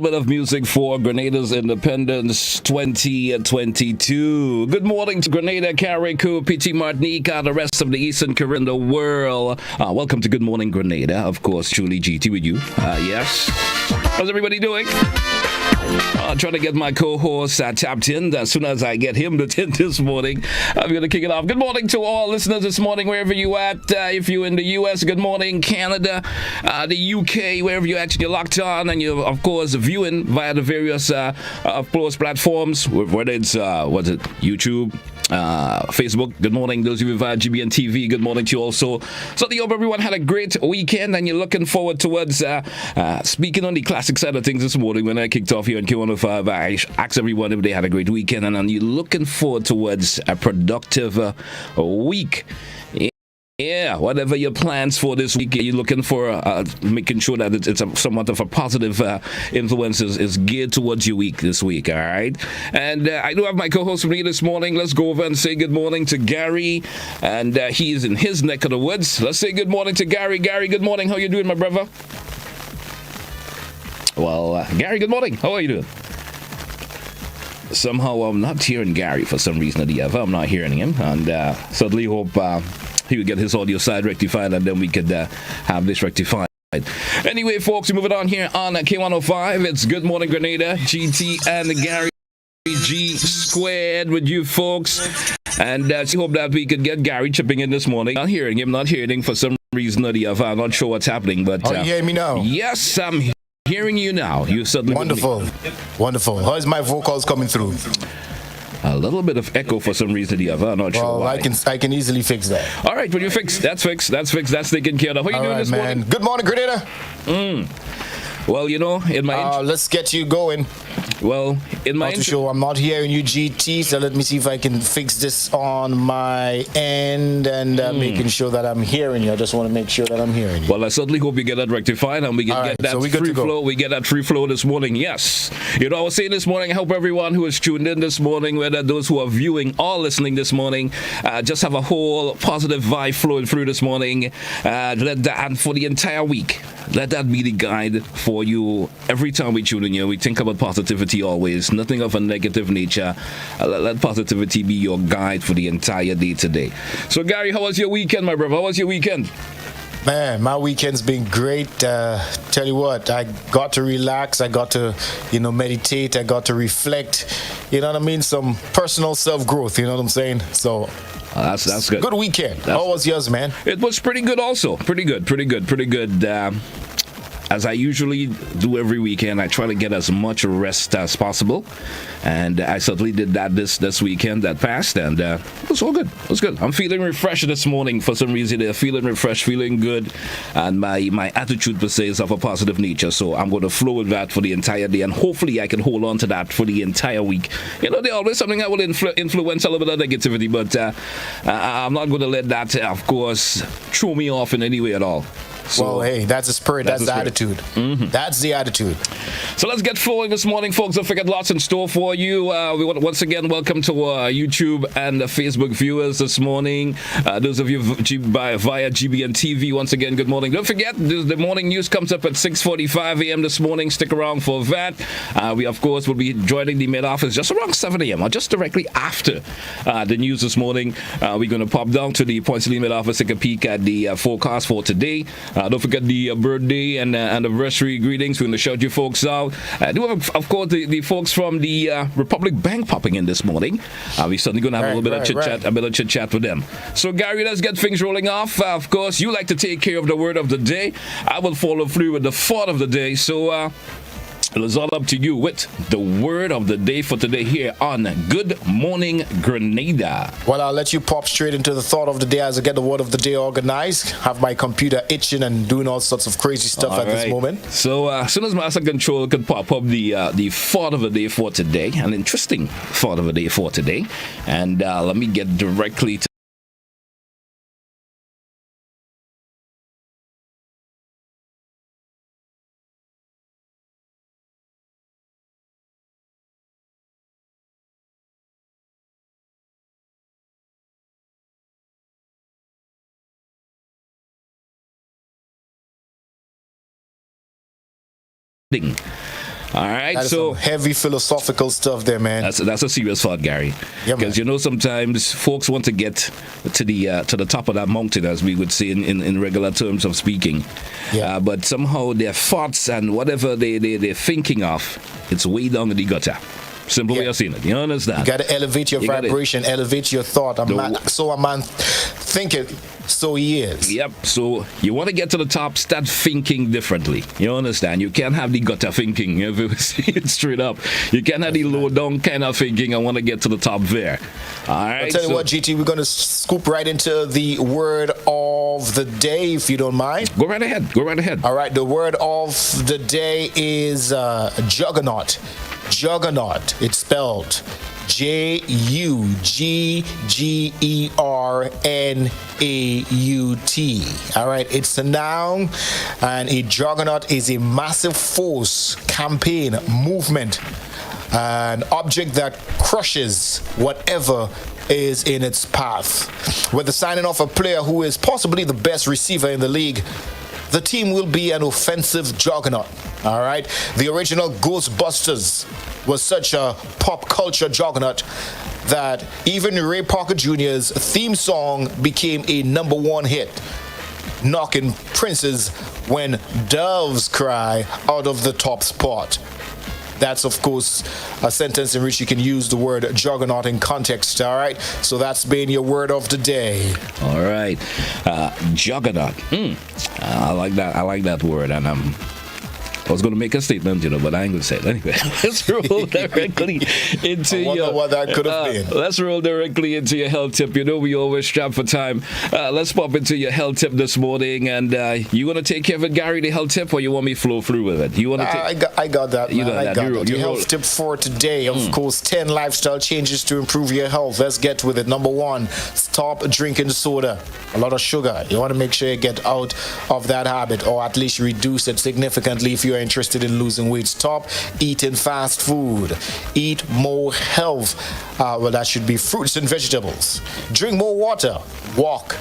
bit of music for Grenada's Independence 2022. Good morning to Grenada, Carriacou, PT Martinique, the rest of the Eastern Caribbean, the world. Welcome to Good Morning Grenada. Of course, truly GT with you. Yes. How's everybody doing? Trying to get my co-host tapped in. As soon as I get him to in this morning, I'm going to kick it off. Good morning to all listeners this morning, wherever you at. If you're in the U.S., good morning. Canada, the U.K., wherever you're actually locked on, and you're, of course, viewing via the various, of course, platforms, whether it's, YouTube, Facebook. Good morning. Those of you via GBN TV, good morning to you also. So I hope everyone had a great weekend, and you're looking forward towards speaking on the classic side of things this morning. When I kicked off here on Q105, I asked everyone if they had a great weekend, and you're looking forward towards a productive week. Yeah, whatever your plans for this week, you're looking for making sure that it's somewhat of a positive influence is geared towards your week this week, all right? And I do have my co-host with me this morning. Let's go over and say good morning to Gary, and he's in his neck of the woods. Let's say good morning to Gary. Gary, good morning. How you doing, my brother? Well, Gary, good morning. How are you doing? Somehow I'm not hearing Gary for some reason or the other. I'm not hearing him, and certainly hope he would get his audio side rectified, and then we could have this rectified. Anyway, folks, we're moving on here on K105. It's Good Morning Grenada, GT and Gary G squared with you folks. And I hope that we could get Gary chipping in this morning. Not hearing him for some reason or the other. I'm not sure what's happening, but you hear me now? Yes, I'm hearing you now. You suddenly wonderful. How is my vocals coming through? A little bit of echo for some reason or the other. I'm not sure why. I can easily fix that. All right, when you fix, that's fixed. That's taken care of. How you doing this morning? Good morning, Grenada. Well, you know, in my let's get you going. Well, in my show, I'm not hearing you, GT. So let me see if I can fix this on my end and making sure that I'm hearing you. I just want to make sure that I'm hearing you. Well, I certainly hope we get that rectified and we can get that free flow. We get that free flow this morning. Yes. You know, I was saying this morning, I hope everyone who is tuned in this morning, whether those who are viewing or listening this morning, just have a whole positive vibe flowing through this morning. And for the entire week, let that be the guide for you. Every time we tune in here, we think about positivity always, nothing of a negative nature. Let positivity be your guide for the entire day today. So, Gary, how was your weekend, my brother? How was your weekend? Man, my weekend's been great. Tell you what, I got to relax. I got to, meditate. I got to reflect. You know what I mean? Some personal self-growth. You know what I'm saying? So that's good. Good weekend. How was yours, man? It was pretty good also. Pretty good. As I usually do every weekend, I try to get as much rest as possible. And I certainly did that this weekend that passed, and it was all good. It was good. I'm feeling refreshed this morning for some reason. I'm feeling refreshed, feeling good, and my attitude per se is of a positive nature. So I'm going to flow with that for the entire day, and hopefully I can hold on to that for the entire week. You know, there's always something that will influence a little bit of negativity, but I'm not going to let that, of course, throw me off in any way at all. So, well, hey, that's the spirit. That's the attitude. Mm-hmm. That's the attitude. So let's get flowing this morning, folks. Don't forget, lots in store for you. We want to once again welcome to our YouTube and Facebook viewers this morning. Those of you via GBN TV, once again, good morning. Don't forget, the morning news comes up at 6:45 a.m. this morning. Stick around for that. We, of course, will be joining the mid office just around 7 a.m. or just directly after the news this morning. We're going to pop down to the Point City mid office, take a peek at the forecast for today. Don't forget the birthday and anniversary greetings. We're going to shout you folks out. I do have, of course, the folks from the Republic Bank popping in this morning. We're certainly going to have a little bit of chit-chat, a bit of chit-chat with them. So, Gary, let's get things rolling off. Of course, you like to take care of the word of the day. I will follow through with the thought of the day. So, it's all up to you with the word of the day for today here on Good Morning Grenada. Well, I'll let you pop straight into the thought of the day as I get the word of the day organized. Have my computer itching and doing all sorts of crazy stuff at this moment. So as soon as Master Control could pop up the thought of the day for today, an interesting thought of the day for today, and let me get directly to All right, That is so some heavy philosophical stuff there, man. that's a serious thought, Gary. Yeah, Because man. sometimes folks want to get to the top of that mountain, as we would say in regular terms of speaking. Yeah. But somehow their thoughts and whatever they're thinking of, it's way down in the gutter. Simple way of seeing it. You understand? You got to elevate your vibration, elevate your thought. So a man thinketh, so he is. Yep. So you want to get to the top, start thinking differently. You understand? You can't have the gutter thinking, if we see it straight up. You can't have the low down kind of thinking. I want to get to the top there. All right. I'll tell you what, GT, we're going to scoop right into the word of the day, if you don't mind. Go right ahead. All right. The word of the day is juggernaut. Juggernaut. It's spelled Juggernaut. All right, it's a noun, and a juggernaut is a massive force, campaign, movement, an object that crushes whatever is in its path. With the signing off a player who is possibly the best receiver in the league, the team will be an offensive juggernaut. All right. The original Ghostbusters was such a pop culture juggernaut that even Ray Parker Jr.'s theme song became a #1 hit, knocking princes when doves cry out of the top spot. That's, of course, a sentence in which you can use the word juggernaut in context, all right? So that's been your word of the day. All right. Juggernaut. I like that word, and I was going to make a statement, but I ain't going to say it anyway. Let's roll directly into what that could have been. Let's roll directly into your health tip. We always strap for time. Let's pop into your health tip this morning, and you want to take care of it, Gary, the health tip, or you want me to flow through with it? You want to take? I got that. You got that. Your health tip for today, of course, 10 lifestyle changes to improve your health. Let's get with it. Number 1, stop drinking soda. A lot of sugar. You want to make sure you get out of that habit, or at least reduce it significantly if you are interested in losing weight. Stop eating fast food. Eat more health. That should be fruits and vegetables. Drink more water. Walk.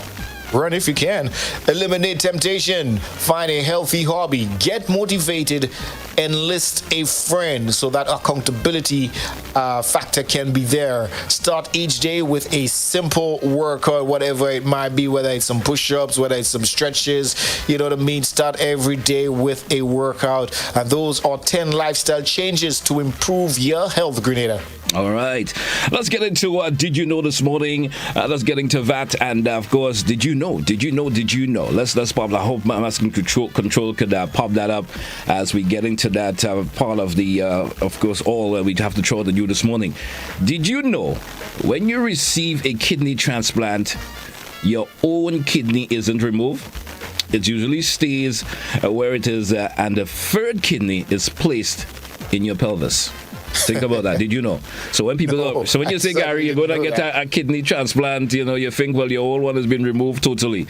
Run if you can. Eliminate temptation. Find a healthy hobby. Get motivated. Enlist a friend so that accountability factor can be there. Start each day with a simple workout, whatever it might be, whether it's some push-ups, whether it's some stretches, you know what I mean? Start every day with a workout. And those are 10 lifestyle changes to improve your health, Grenada. All right. Let's get into Did You Know this morning. Let's get into that. And, of course, Did you know? Let's pop that. I hope my control could pop that up as we get into that part of the, of course, all we have to throw at you this morning. Did you know when you receive a kidney transplant, your own kidney isn't removed? It usually stays where it is, and the third kidney is placed in your pelvis. Think about that. Did you know? So when people, so when you say, Gary, you're going to get a kidney transplant, you think, well, your old one has been removed totally.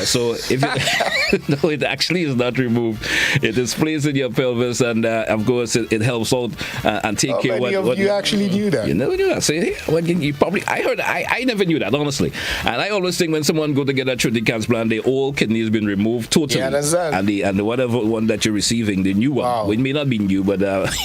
So if it, no, it actually is not removed. It is placed in your pelvis, and of course, it helps out and take care of what you actually knew that. You never knew that. See, you probably, I never knew that, honestly. And I always think when someone go to get a kidney transplant, the old kidney has been removed totally. Yeah, that's that. And the whatever one that you're receiving, the new one, well, it may not be new, but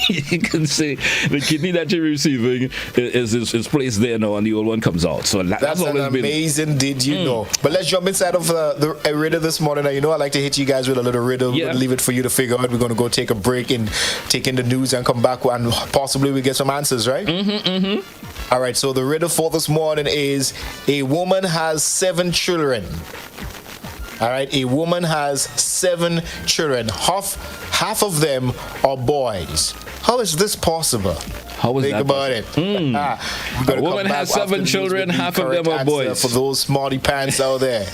you can say the kidney that you're receiving is placed there now, and the old one comes out. So that's an amazing Did You Know. But let's jump inside of a riddle this morning. Now, I like to hit you guys with a little riddle. We're going to leave it for you to figure out. We're going to go take a break and take in the news and come back, and possibly we get some answers, right? All right, so the riddle for this morning is: a woman has 7 children. All right, a woman has 7 children. Half of them are boys. How is this possible? How is Think that about possible? it. A woman has 7 children, half of them are boys. For those smarty pants out there.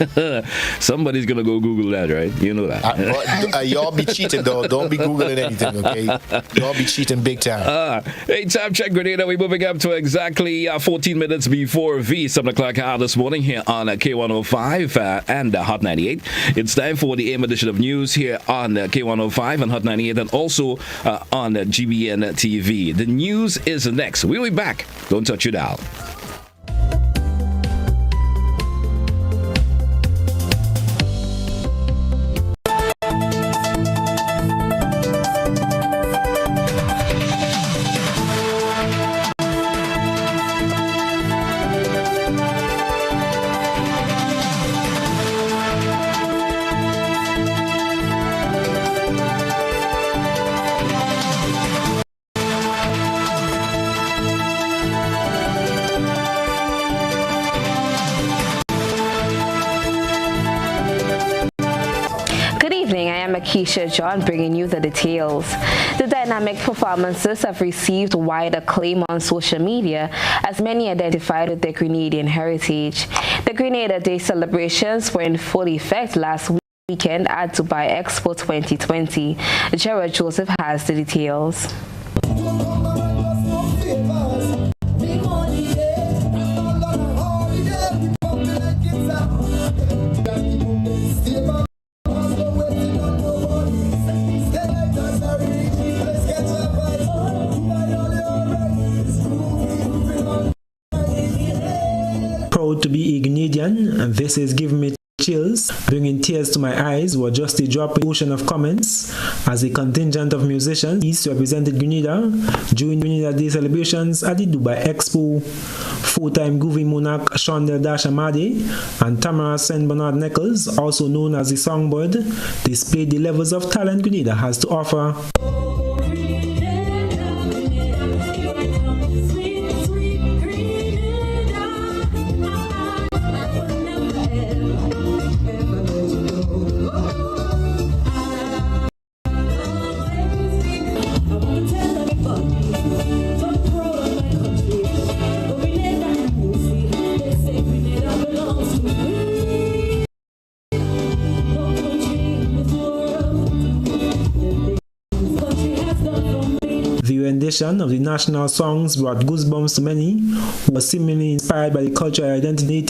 Somebody's going to go Google that, right? You know that. Y'all be cheating, though. Don't be Googling anything, okay? Y'all be cheating big time. Hey, time check, Grenada. We're moving up to exactly 14 minutes before 7 o'clock hour this morning here on K105 and Hot 98. It's time for the AM edition of news here on K105 and Hot 98, and also on GBN TV. The news is next. We'll be back. Don't touch your dial. Keisha John bringing you the details. The dynamic performances have received wide acclaim on social media as many identified with their Grenadian heritage. The Grenada Day celebrations were in full effect last weekend at Dubai Expo 2020. Gerard Joseph has the details. Proud to be a Grenadian, and this is giving me chills, bringing tears to my eyes, were just a drop in the ocean of comments as a contingent of musicians represented Grenada during Grenada Day celebrations at the Dubai Expo. Full-time Groovy Monarch Shondell Dasha Made and Tamara St. Bernard Nichols, also known as the Songbird, displayed the levels of talent Grenada has to offer. The rendition of the national songs brought goosebumps to many who were seemingly inspired by the cultural identity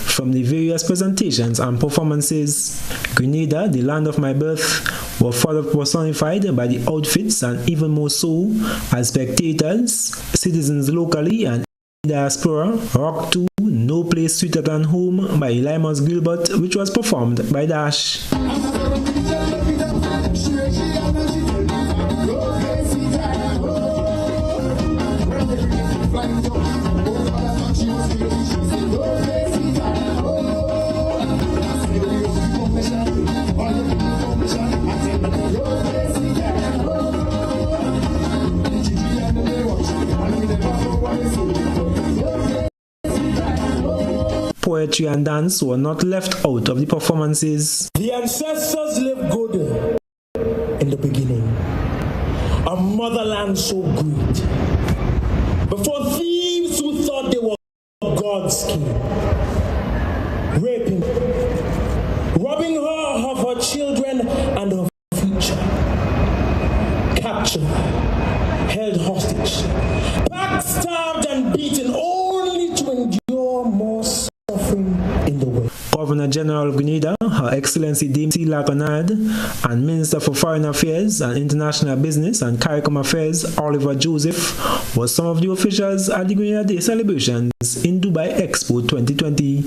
from the various presentations and performances. Grenada, the land of my birth, were further personified by the outfits and even more so as spectators, citizens locally and diaspora, rock to No Place Sweeter Than Home by Elimus Gilbert, which was performed by Dash. Poetry and dance were not left out of the performances. The ancestors lived good in the beginning. A motherland so great. Before thieves who thought they were God's king, raping, robbing her of her children and her future, captured, held hostage, packed, starved and beaten only to endure more suffering in the way. Governor General of Grenada, Her Excellency Dame Celia Conard, and Minister for Foreign Affairs and International Business and CARICOM Affairs, Oliver Joseph, were some of the officials at the Grenada Day celebrations in Dubai Expo 2020.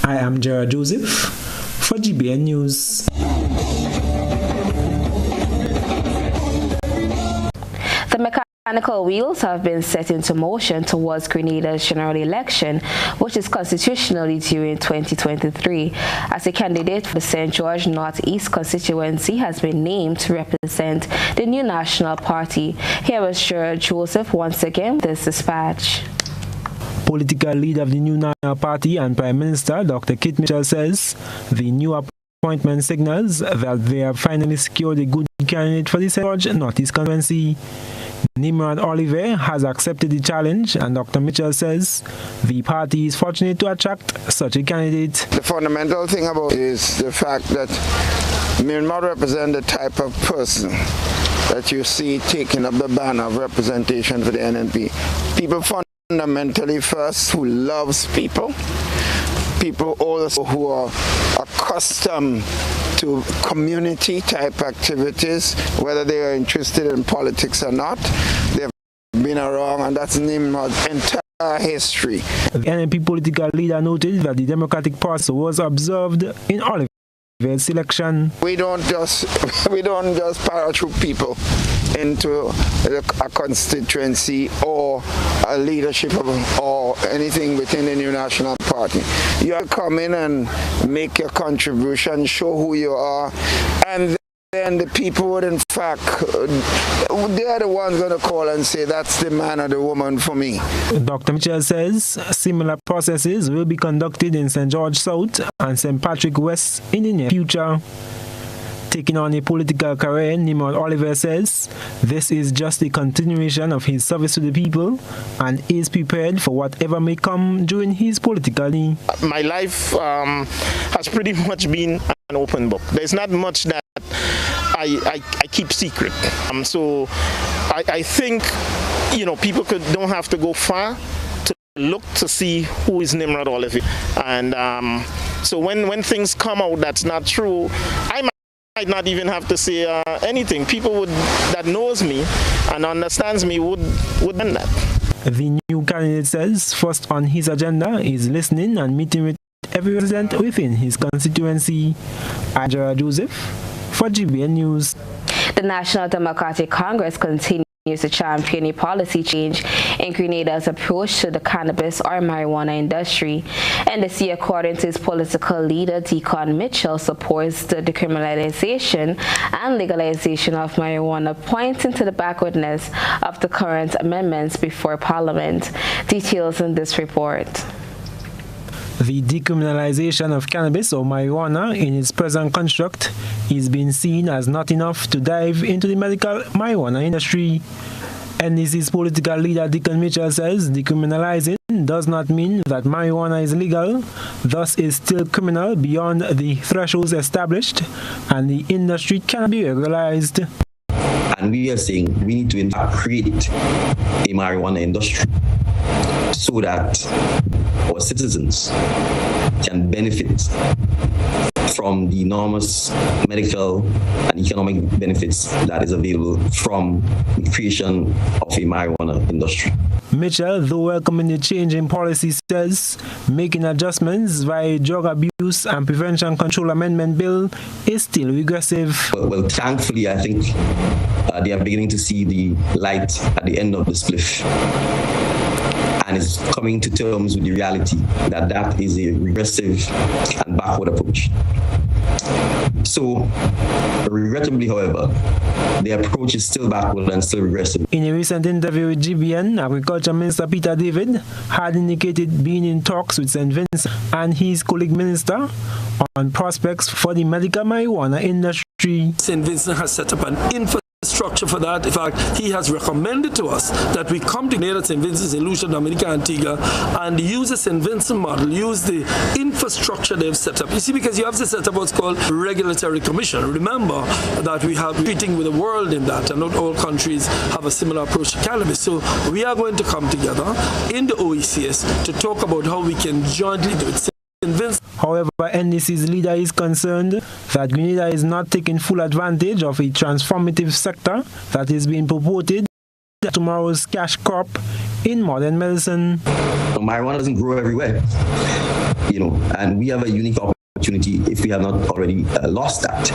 I am Gerard Joseph for GBN News. The mechanical wheels have been set into motion towards Grenada's general election, which is constitutionally due in 2023, as a candidate for the St. George Northeast constituency has been named to represent the new National Party. Here is Gerard Joseph once again with this dispatch. Political leader of the new National Party and Prime Minister Dr. Kit Mitchell says the new appointment signals that they have finally secured a good candidate for the St. George Northeast constituency. Nimrod Oliver has accepted the challenge, and Dr. Mitchell says the party is fortunate to attract such a candidate. The fundamental thing about it is the fact that Nimrod represents the type of person that you see taking up the banner of representation for the NNP. People fundamentally first who loves people also who are accustomed to community type activities, whether they are interested in politics or not. They've been around, and that's Nimrod's entire history. The NNP political leader noted that the Democratic Party was observed in Oliver's selection. We don't just parachute people into a constituency or a leadership or anything within the new National Party. You have to come in and make your contribution, show who you are, and then the people would in fact, they are the ones going to call and say that's the man or the woman for me. Dr. Mitchell says similar processes will be conducted in St. George South and St. Patrick West in the near future. Taking on a political career, Nimrod Oliver says this is just a continuation of his service to the people and is prepared for whatever may come during his political journey. My life has pretty much been an open book. There's not much that I keep secret. So I think, people don't have to go far to look to see who is Nimrod Oliver. And so when things come out that's not true, I might not even have to say anything. People that knows me and understands me would done that. The new candidate says first on his agenda is listening and meeting with every resident within his constituency. Ajara Joseph for GBN News. The National Democratic Congress continues to champion a policy change in Grenada's approach to the cannabis or marijuana industry. NDC, according to its political leader, Deacon Mitchell, supports the decriminalization and legalization of marijuana, pointing to the backwardness of the current amendments before Parliament. Details in this report. The decriminalization of cannabis or marijuana in its present construct is being seen as not enough to dive into the medical marijuana industry. NDC's political leader Deacon Mitchell says decriminalizing does not mean that marijuana is legal, thus is still criminal beyond the thresholds established, and the industry can be regularized. And we are saying we need to in fact create a marijuana industry so that our citizens can benefit from the enormous medical and economic benefits that is available from the creation of a marijuana industry. Mitchell, though welcoming the change in policy, says making adjustments via drug abuse and prevention control amendment bill is still regressive. Well, thankfully, I think they are beginning to see the light at the end of the spliff, and is coming to terms with the reality that that is a regressive and backward approach. So, regrettably, however, the approach is still backward and still regressive. In a recent interview with GBN, Agriculture Minister Peter David had indicated being in talks with St. Vincent and his colleague minister on prospects for the medical marijuana industry. St. Vincent has set up an infrastructure for that. In fact, he has recommended to us that we come to Grenada, St. Vincent, St. Lucia, Dominica, Antigua, and use the St. Vincent model, use the infrastructure they've set up. You see, because you have to set up what's called regulatory commission. Remember that we have treating with the world in that, and not all countries have a similar approach to cannabis. So we are going to come together in the OECS to talk about how we can jointly do it. However, NDC's leader is concerned that Grenada is not taking full advantage of a transformative sector that is being purported as tomorrow's cash crop in modern medicine. Marijuana doesn't grow everywhere, and we have a unique opportunity, if we have not already lost that,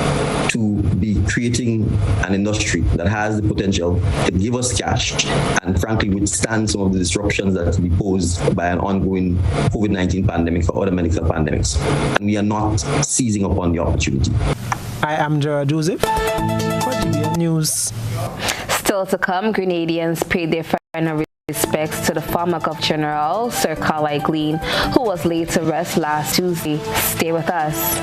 to be creating an industry that has the potential to give us cash and frankly withstand some of the disruptions that will be posed by an ongoing COVID-19 pandemic or other medical pandemics. And we are not seizing upon the opportunity. I am Gerard Joseph for GBN News. Still to come, Grenadians paid their final respects to the former Governor General, Sir Carlisle Glean, who was laid to rest last Tuesday. Stay with us.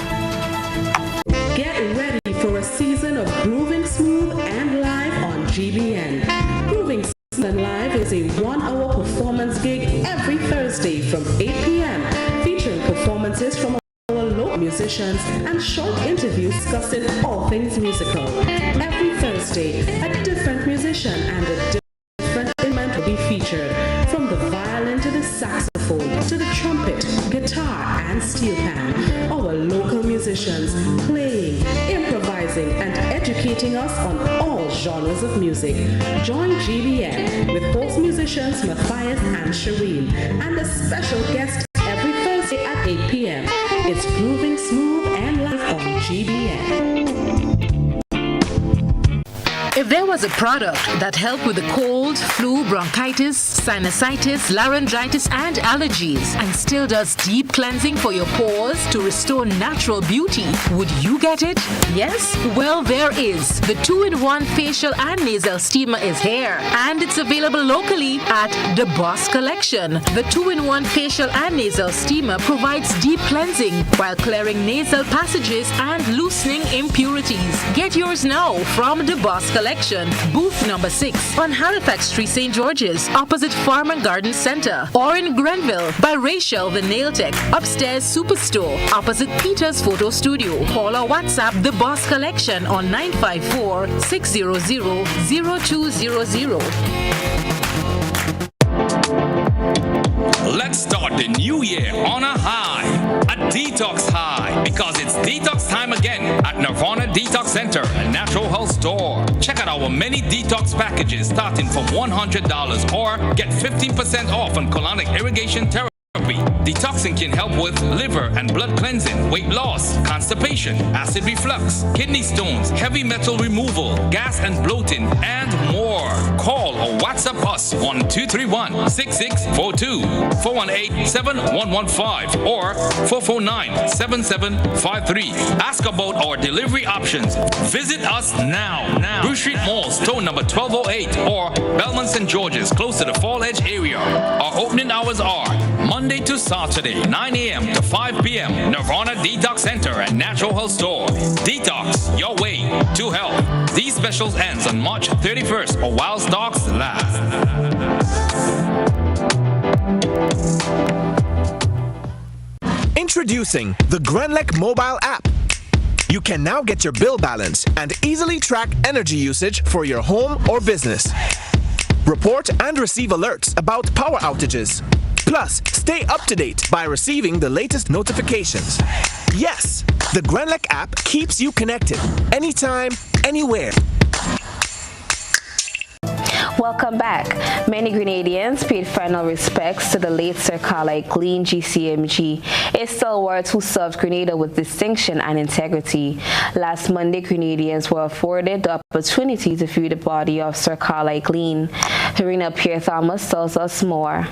Get ready for a season of Grooving Smooth and Live on GBN. Grooving Smooth and Live is a 1-hour performance gig every Thursday from 8 p.m. featuring performances from our local musicians and short interviews discussing all things musical. Every Thursday, a different musician and a different instrument will be featured, from the violin to the saxophone to the trumpet, guitar, and steel pan. Our local musicians playing, improvising, and educating us on all genres of music. Join GBN with host musicians Matthias and Shireen and a special guest every Thursday at 8 p.m. It's Grooving Smooth and Live on GBN. If there was a product that helped with the cold, flu, bronchitis, sinusitis, laryngitis, and allergies, and still does deep cleansing for your pores to restore natural beauty, would you get it? Yes? Well, there is. The 2-in-1 facial and nasal steamer is here, and it's available locally at The Boss Collection. The 2-in-1 facial and nasal steamer provides deep cleansing while clearing nasal passages and loosening impurities. Get yours now from The Boss Collection, booth number 6 on Halifax Street, St. George's, opposite Farm and Garden Center, or in Grenville by Rachel the Nail Tech, upstairs Superstore, opposite Peter's Photo Studio. Call or WhatsApp The Boss Collection on 954-600-0200. Let's start the new year on a high, a detox high, because it's detox time again at Nirvana Detox Center, a natural health store. Check out our many detox packages starting from $100 or get 15% off on colonic irrigation therapy. Detoxing can help with liver and blood cleansing, weight loss, constipation, acid reflux, kidney stones, heavy metal removal, gas and bloating, and more. Call or WhatsApp us on 231-6642, 418-7115, or 449-7753. Ask about our delivery options. Visit us now. Bruce Street Mall, store number 1208, or Belmont St. George's, close to the Fall Edge area. Our opening hours are Monday to Saturday, 9 a.m. to 5 p.m. Nirvana Detox Center and Natural Health Store. Detox your way to health. These specials ends on March 31st or while stocks last. Introducing the Grenlec mobile app. You can now get your bill balance and easily track energy usage for your home or business. Report and receive alerts about power outages. Plus, stay up to date by receiving the latest notifications. Yes, the Grenlec app keeps you connected anytime, anywhere. Welcome back. Many Grenadians paid final respects to the late Sir Carlisle Glean GCMG, a stalwart who served Grenada with distinction and integrity. Last Monday, Grenadians were afforded the opportunity to view the body of Sir Carlisle Glean. Harina Pierre-Thomas tells us more.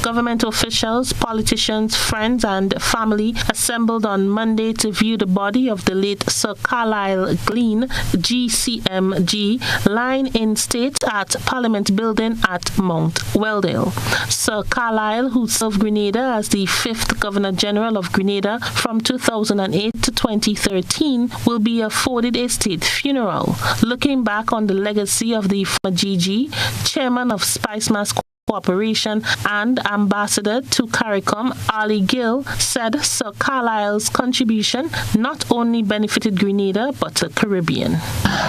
Government officials, politicians, friends and family assembled on Monday to view the body of the late Sir Carlisle Glean, GCMG, lying in state at Parliament Building at Mount Weldale. Sir Carlisle, who served Grenada as the 5th Governor-General of Grenada from 2008 to 2013, will be afforded a state funeral. Looking back on the legacy of the former GG, chairman of Spicemas Cooperation and Ambassador to CARICOM, Ali Gill, said Sir Carlisle's contribution not only benefited Grenada but the Caribbean.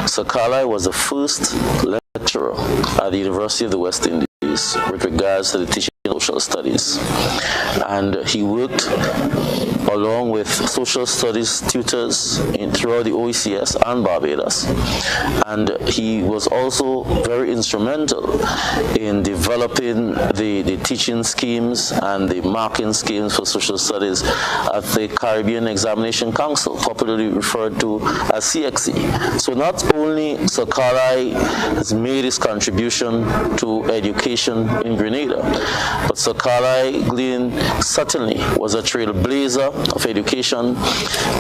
Sir Carlisle was the first lecturer at the University of the West Indies with regards to the teaching of social studies, and he worked along with social studies tutors throughout the OECS and Barbados, and he was also very instrumental in developing the teaching schemes and the marking schemes for social studies at the Caribbean Examination Council, popularly referred to as CXC. So not only Sir Carlisle has made his contribution to education in Grenada, but Sir Carlisle Glean certainly was a trailblazer of education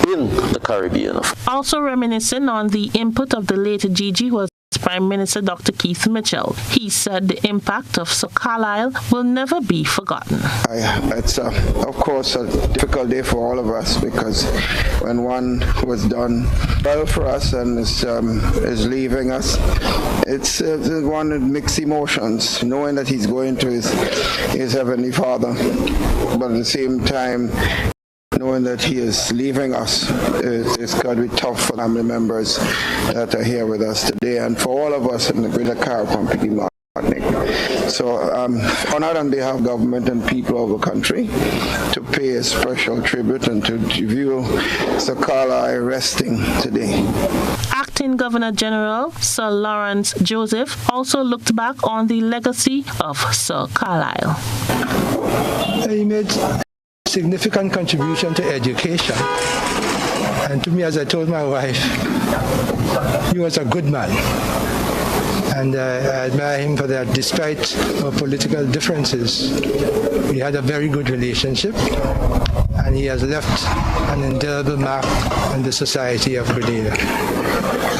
in the Caribbean. Also reminiscing on the input of the late GG was Prime Minister Dr. Keith Mitchell. He said the impact of Sir Carlisle will never be forgotten. It's, of course, a difficult day for all of us, because when one was done well for us and is leaving us, it's one with mixed emotions, knowing that he's going to his Heavenly Father, but at the same time, knowing that he is leaving us, it's got to be tough for family members that are here with us today, and for all of us in the Greater CARICOM PD Martinique. So I'm honored on behalf of government and people of the country to pay a special tribute and to view Sir Carlisle resting today. Acting Governor General Sir Lawrence Joseph also looked back on the legacy of Sir Carlisle. He made significant contribution to education And to me, as I told my wife, he was a good man. And I admire him for that. Despite our political differences, we had a very good relationship, and he has left an indelible mark on the society of Grenada.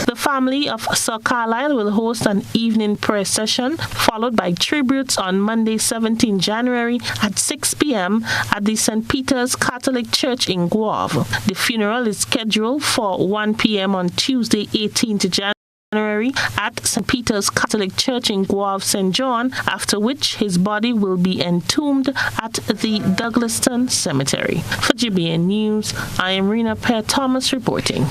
The family of Sir Carlisle will host an evening prayer session, followed by tributes on Monday, 17 January at 6 p.m. at the St. Peter's Catholic Church in Guave. The funeral is scheduled for 1 p.m. on Tuesday, 18th January at St. Peter's Catholic Church in Guave, St. John, after which his body will be entombed at the Douglaston Cemetery. For GBN News, I am Rena Pear-Thomas reporting.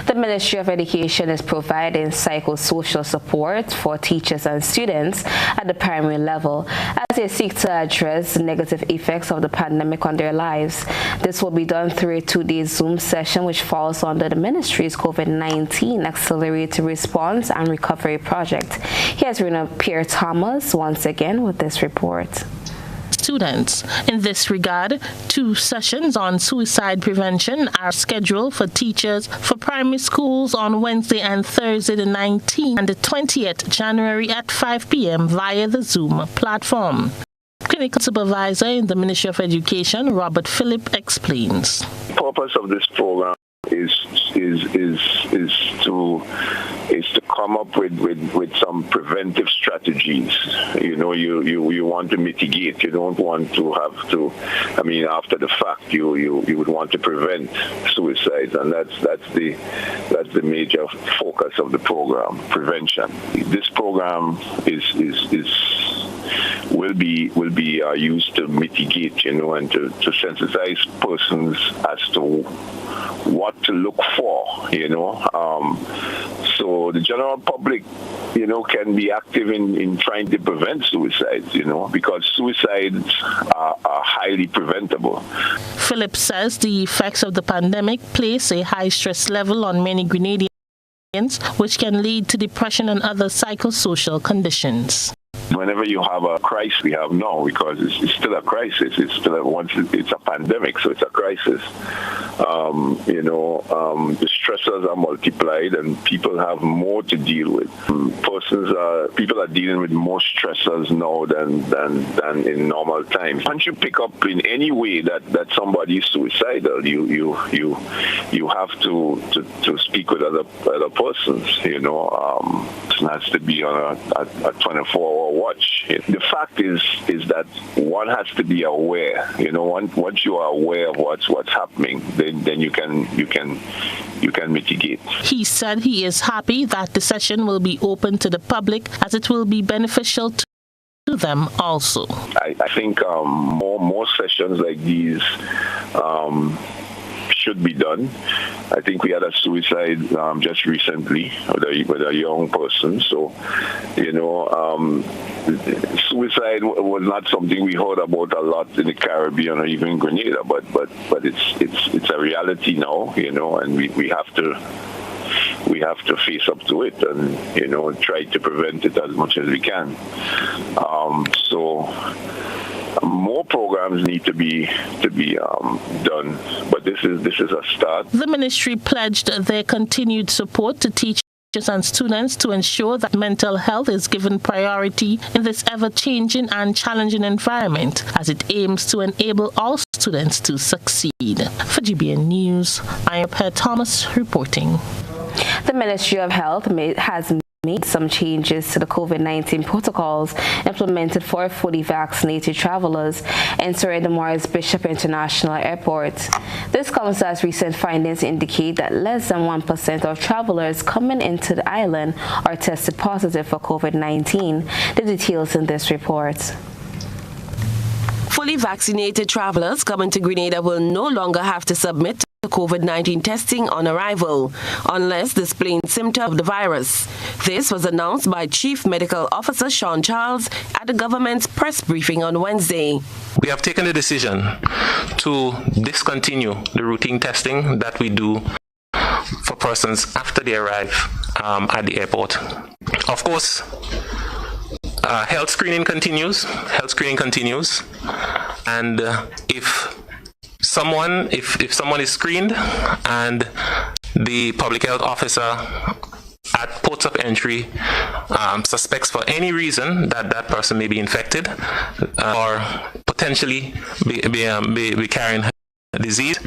The Ministry of Education is providing psychosocial support for teachers and students at the primary level as they seek to address the negative effects of the pandemic on their lives. This will be done through a 2-day Zoom session which falls under the Ministry's COVID-19 Accelerated Response and Recovery Project. Here's Rena Pear-Thomas once again with this report. Students. In this regard, 2 sessions on suicide prevention are scheduled for teachers for primary schools on Wednesday and Thursday the 19th and the 20th January at 5 p.m. via the Zoom platform. Clinical Supervisor in the Ministry of Education, Robert Phillip, explains. The purpose of this program is to come up with some preventive strategies. You know, you want to mitigate. You don't want to have to. I mean, after the fact, you would want to prevent suicides, and that's the major focus of the program: prevention. This program will be used to mitigate, you know, and to sensitize persons as to what to look for, you know. So the general public, you know, can be active in trying to prevent suicides, you know, because suicides are highly preventable. Philip says the effects of the pandemic place a high stress level on many Grenadians, which can lead to depression and other psychosocial conditions. Whenever you have a crisis we have now, because it's still a crisis, it's still it's a pandemic, so it's a crisis. The stressors are multiplied and people have more to deal with. People are dealing with more stressors now than in normal times. Once you pick up in any way that somebody is suicidal, you have to speak with other persons. You know, it has to be on a 24-hour watch. The fact is that one has to be aware. You know, once you are aware of what's happening, then you can mitigate. He said he is happy that the session will be open to the public as it will be beneficial to them also. I think more sessions like these should be done. I think we had a suicide just recently with a young person. So, you know, suicide was not something we heard about a lot in the Caribbean or even Grenada, but it's a reality now, you know, and we have to face up to it and, you know, try to prevent it as much as we can. So more programs need to be done, but this is a start. The ministry pledged their continued support to teachers and students to ensure that mental health is given priority in this ever-changing and challenging environment as it aims to enable all students to succeed. For GBN News, I am Per Thomas reporting. The Ministry of Health has made some changes to the COVID-19 protocols implemented for fully vaccinated travelers entering the Morris Bishop International Airport. This comes as recent findings indicate that less than 1% of travelers coming into the island are tested positive for COVID-19. The details in this report. Fully vaccinated travelers coming to Grenada will no longer have to submit to COVID-19 testing on arrival, unless displaying symptoms of the virus. This was announced by Chief Medical Officer Sean Charles at the government's press briefing on Wednesday. We have taken the decision to discontinue the routine testing that we do for persons after they arrive at the airport. Of course, health screening continues, and if someone, if someone is screened and the public health officer at ports of entry suspects for any reason that that person may be infected or potentially be carrying a disease,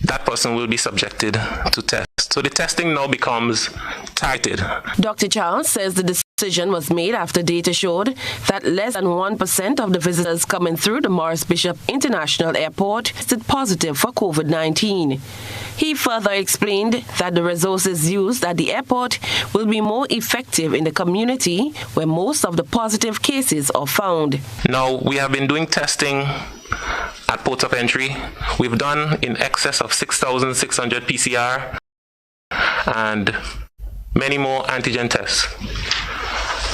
that person will be subjected to test. So the testing now becomes targeted. Dr. Charles says the decision was made after data showed that less than 1% of the visitors coming through the Morris Bishop International Airport tested positive for COVID-19. He further explained that the resources used at the airport will be more effective in the community where most of the positive cases are found. Now, we have been doing testing at ports of entry. We've done in excess of 6,600 PCR and many more antigen tests.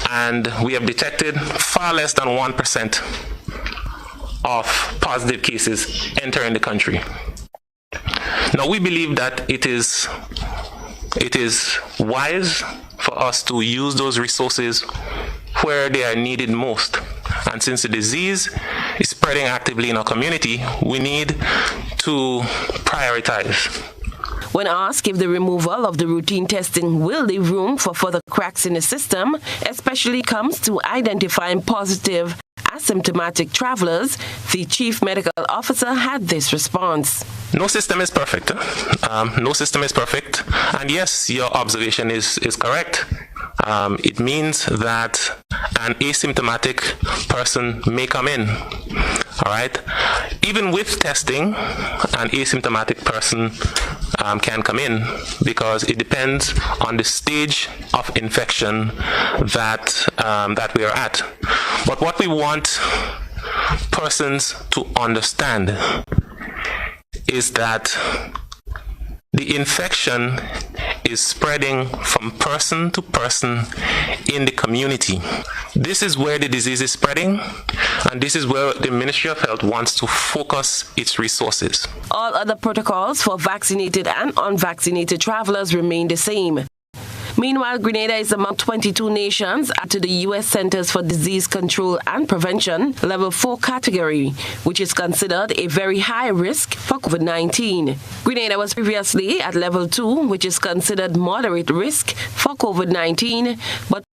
And we have detected far less than 1% of positive cases entering the country. Now, we believe that it is wise for us to use those resources where they are needed most. And since the disease is spreading actively in our community, we need to prioritize. When asked if the removal of the routine testing will leave room for further cracks in the system, especially comes to identifying positive asymptomatic travelers, the chief medical officer had this response. No system is perfect. No system is perfect. And yes, your observation is correct. It means that an asymptomatic person may come in. All right. Even with testing, an asymptomatic person can come in because it depends on the stage of infection that we are at. But what we want persons to understand is that the infection is spreading from person to person in the community. This is where the disease is spreading, and this is where the Ministry of Health wants to focus its resources. All other protocols for vaccinated and unvaccinated travelers remain the same. Meanwhile, Grenada is among 22 nations to the U.S. Centers for Disease Control and Prevention Level 4 category, which is considered a very high risk for COVID-19. Grenada was previously at Level 2, which is considered moderate risk for COVID-19, but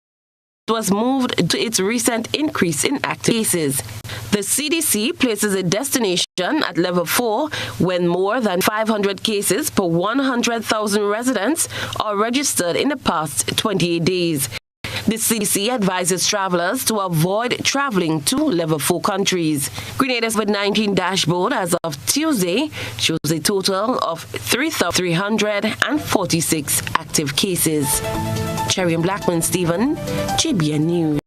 was moved to its recent increase in active cases. The CDC places a destination at Level 4 when more than 500 cases per 100,000 residents are registered in the past 28 days. The CDC advises travelers to avoid traveling to Level 4 countries. Grenada's COVID-19 dashboard as of Tuesday shows a total of 3,346 active cases. Cherry and Blackman Stephen, GBN News.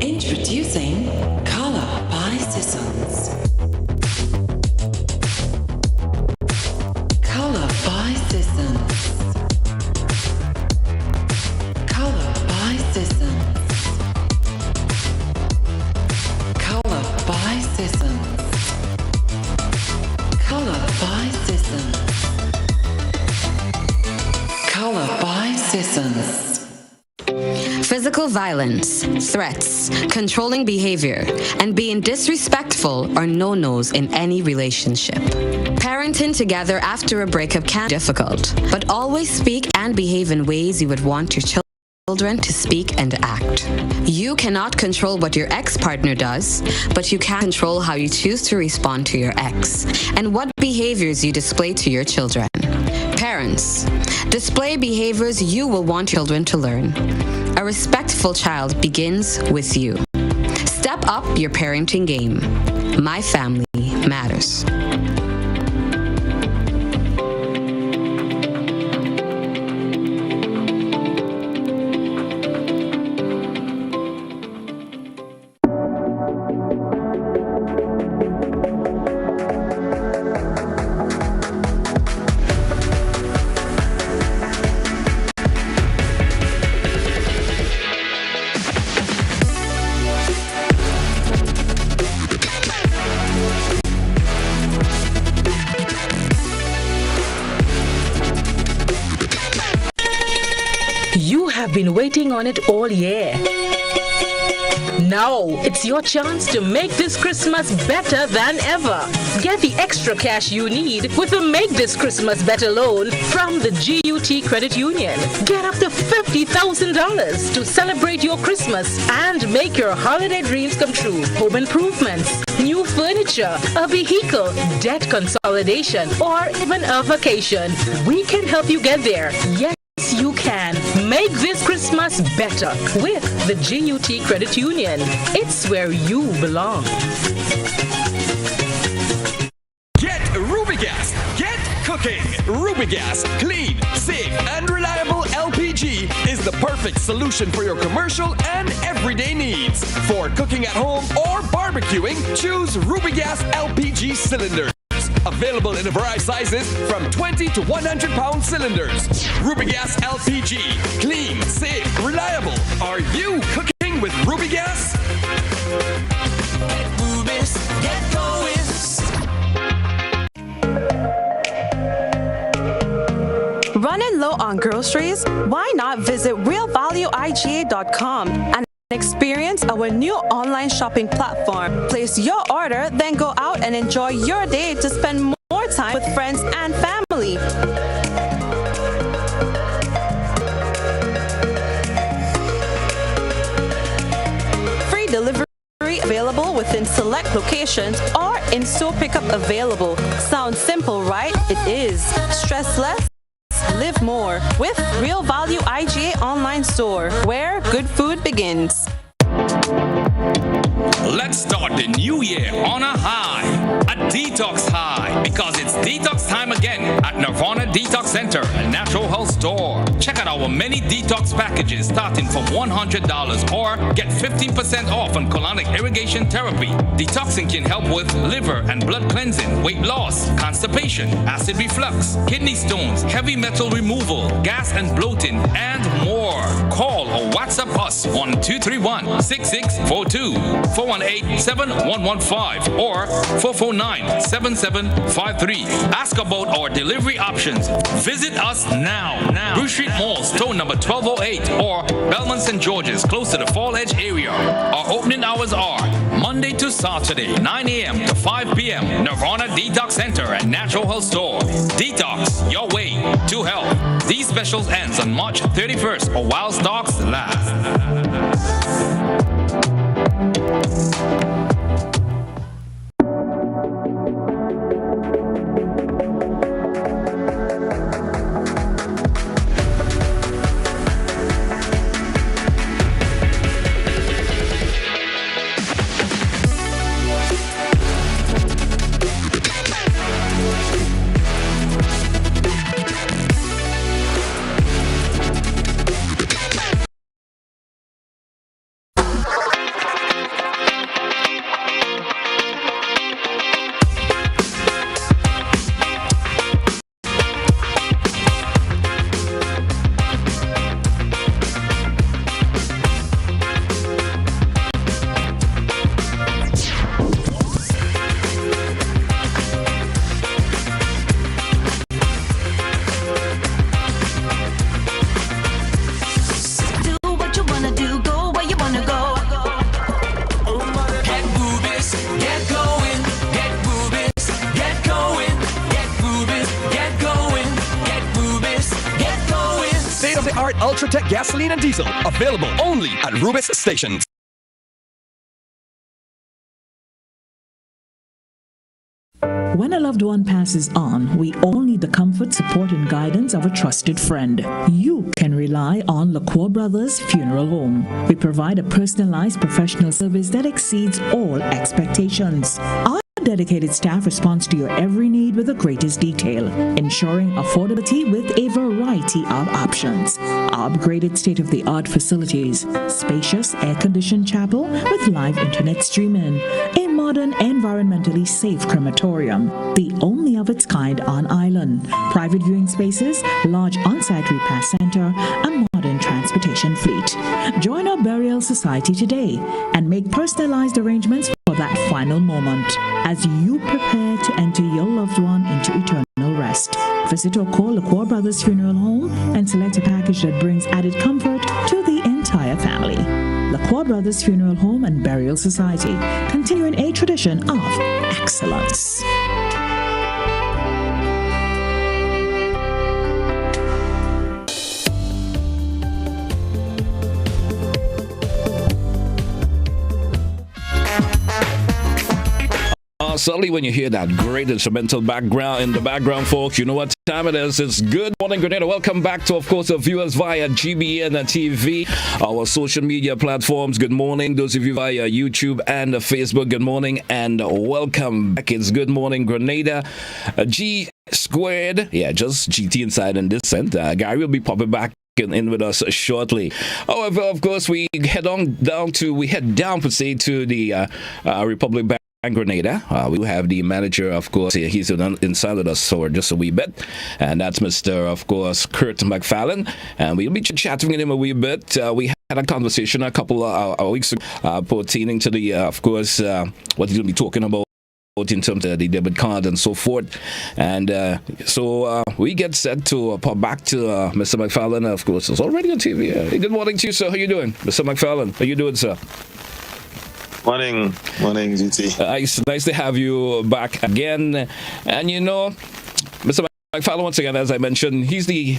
Introducing Color by Sissons. Color by Sissons. Color by Sissons. Color by Sissons. Color by Sissons. Color by Sissons. Physical violence, threats, controlling behavior, and being disrespectful are no-nos in any relationship. Parenting together after a breakup can be difficult, but always speak and behave in ways you would want your children to speak and act. You cannot control what your ex-partner does, but you can control how you choose to respond to your ex and what behaviors you display to your children. Parents, display behaviors you will want children to learn. A respectful child begins with you. Step up your parenting game. My family matters. Been waiting on it all year. Now, it's your chance to make this Christmas better than ever. Get the extra cash you need with a Make This Christmas Better loan from the GUT Credit Union. Get up to $50,000 to celebrate your Christmas and make your holiday dreams come true. Home improvements, new furniture, a vehicle, debt consolidation, or even a vacation. We can help you get there. Yes, you can. Make this Christmas better with the GUT Credit Union. It's where you belong. Get Rubigas. Get cooking. Rubigas, clean, safe, and reliable LPG is the perfect solution for your commercial and everyday needs. For cooking at home or barbecuing, choose Rubigas LPG cylinders. Available in a variety of sizes from 20 to 100 pound cylinders. Rubigas LPG. Clean, safe, reliable. Are you cooking with Rubigas? Get Rubis, get going. Running low on groceries? Why not visit realvalueiga.com and experience our new online shopping platform. Place your order, then go out and enjoy your day to spend more time with friends and family. Free delivery available within select locations or in-store pickup available. Sounds simple, right? It is. Stress less. Live more with Real Value IGA online store, where good food begins. Let's start the new year on a high, a detox high, because it's detox time again at Nirvana Detox Center and Natural Health Store. Check out our many detox packages starting from $100 or get 15% off on colonic irrigation therapy. Detoxing can help with liver and blood cleansing, weight loss, constipation, acid reflux, kidney stones, heavy metal removal, gas and bloating, and more. Call or WhatsApp us on 231-6642, 418-7115, or 449-7753. Ask about our delivery options. Visit us now. Bruce Street Mall, store number 1208, or Belmont St. George's, close to the Fall Edge area. Our opening hours are Monday to Saturday, 9 a.m. to 5 p.m. Nirvana Detox Center and Natural Health Store. Detox, your way to health. These specials ends on March 31st or while stocks last. Ultratech gasoline and diesel, available only at Rubis stations. When a loved one passes on, we all need the comfort, support, and guidance of a trusted friend. You can rely on LaCour Brothers Funeral Home. We provide a personalized professional service that exceeds all expectations. Our dedicated staff responds to your every need with the greatest detail, ensuring affordability with a variety of options. Upgraded state-of-the-art facilities, spacious air-conditioned chapel with live internet streaming, a modern, environmentally safe crematorium, the only of its kind on island, private viewing spaces, large on-site repast center, a modern transportation fleet. Join our burial society today and make personalized arrangements for that final moment as you prepare to enter your loved one into eternal rest. Visit or call LaCour Brothers Funeral Home and select a package that brings added comfort to the entire family. LaCroix Brothers Funeral Home and Burial Society, continuing a tradition of excellence. Suddenly when you hear that great instrumental background in the background, folks, you know what time it is. It's Good Morning Grenada. Welcome back to, of course, the viewers via GBN TV, our social media platforms. Good morning. Those of you via YouTube and Facebook, good morning and welcome back. It's Good Morning Grenada. G squared. Yeah, just GT inside in this sense. Gary will be popping back in with us shortly. However, of course, we head down per se to the Republic Bank Grenada. We have the manager, of course, he's inside with us for just a wee bit, and that's Mr. of course Kurt McFarlane, and we'll be chatting with him a wee bit. We had a conversation a couple of weeks ago pertaining to the of course what he's going to be talking about in terms of the debit card and so forth, and so we get set to pop back to Mr. McFarlane. Of course, it's already on TV. Hey, good morning to you, sir. How you doing, Mr. McFarlane? How you doing, sir? Morning, GT. Nice to have you back again. And you know, Mr. McFarlane, once again, as I mentioned, he's the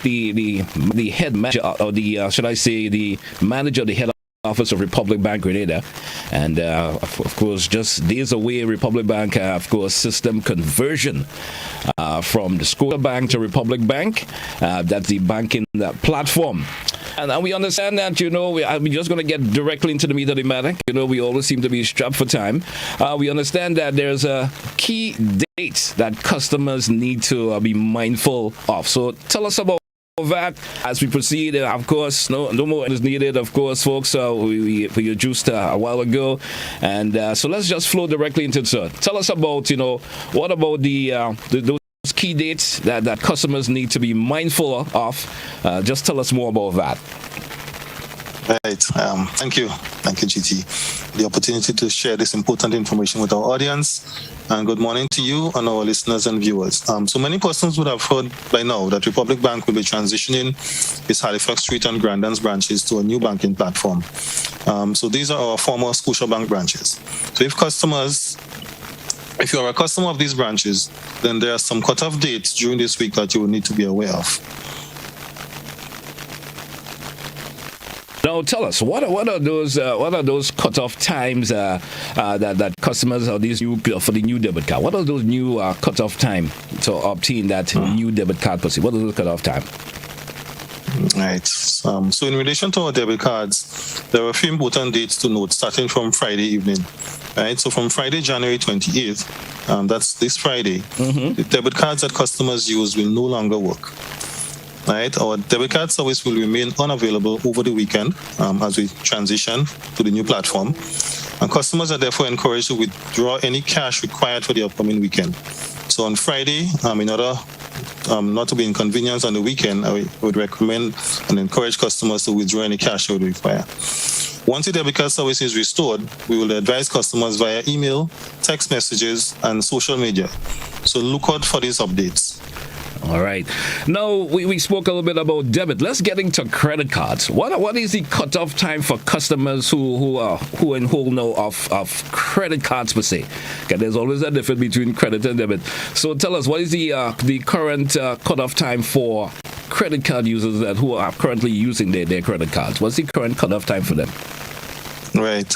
head manager, or the should I say, the manager of the head office of Republic Bank Grenada, and of course, just days away, Republic Bank, of course, system conversion from the Scotia Bank to Republic Bank. That's the banking platform. And we understand that, you know, we're just going to get directly into the meat of the matter. You know, we always seem to be strapped for time. We understand that there's a key date that customers need to be mindful of. So tell us about that as we proceed. Of course, no more is needed, of course, folks. We introduced a while ago. And so let's just flow directly into it, sir. Tell us about, you know, what about those key dates that customers need to be mindful of. Just tell us more about that. Right. Thank you, GT, the opportunity to share this important information with our audience. And good morning to you and our listeners and viewers. So many persons would have heard by now that Republic Bank will be transitioning its Halifax Street and Grandans branches to a new banking platform. So these are our former Scotia Bank branches. So if you are a customer of these branches, then there are some cutoff dates during this week that you will need to be aware of. Now, tell us, what are those cutoff times that customers are these new for the new debit card? What are those new cutoff time to obtain that new debit card per se? What is the cutoff time? Right. So in relation to our debit cards, there are a few important dates to note, starting from Friday evening. Right. So from Friday, January 28th, that's this Friday, the debit cards that customers use will no longer work. Right. Our debit card service will remain unavailable over the weekend as we transition to the new platform. And customers are therefore encouraged to withdraw any cash required for the upcoming weekend. So on Friday, in order not to be inconvenienced on the weekend, I would recommend and encourage customers to withdraw any cash they would require. Once the debit card service is restored, we will advise customers via email, text messages, and social media. So look out for these updates. All right. Now, we spoke a little bit about debit. Let's get into credit cards. What is the cutoff time for customers who know of credit cards per se? Okay, there's always a difference between credit and debit. So tell us, what is the current cutoff time for credit card users who are currently using their credit cards? What's the current cutoff time for them? Right.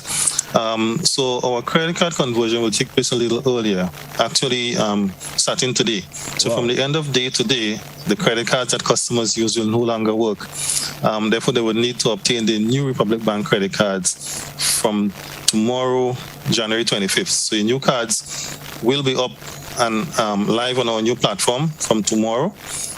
So our credit card conversion will take place a little earlier, actually starting today. So from the end of day today, the credit cards that customers use will no longer work. Therefore, they will need to obtain the new Republic Bank credit cards from tomorrow, January 25th. So your new cards will be up and live on our new platform from tomorrow.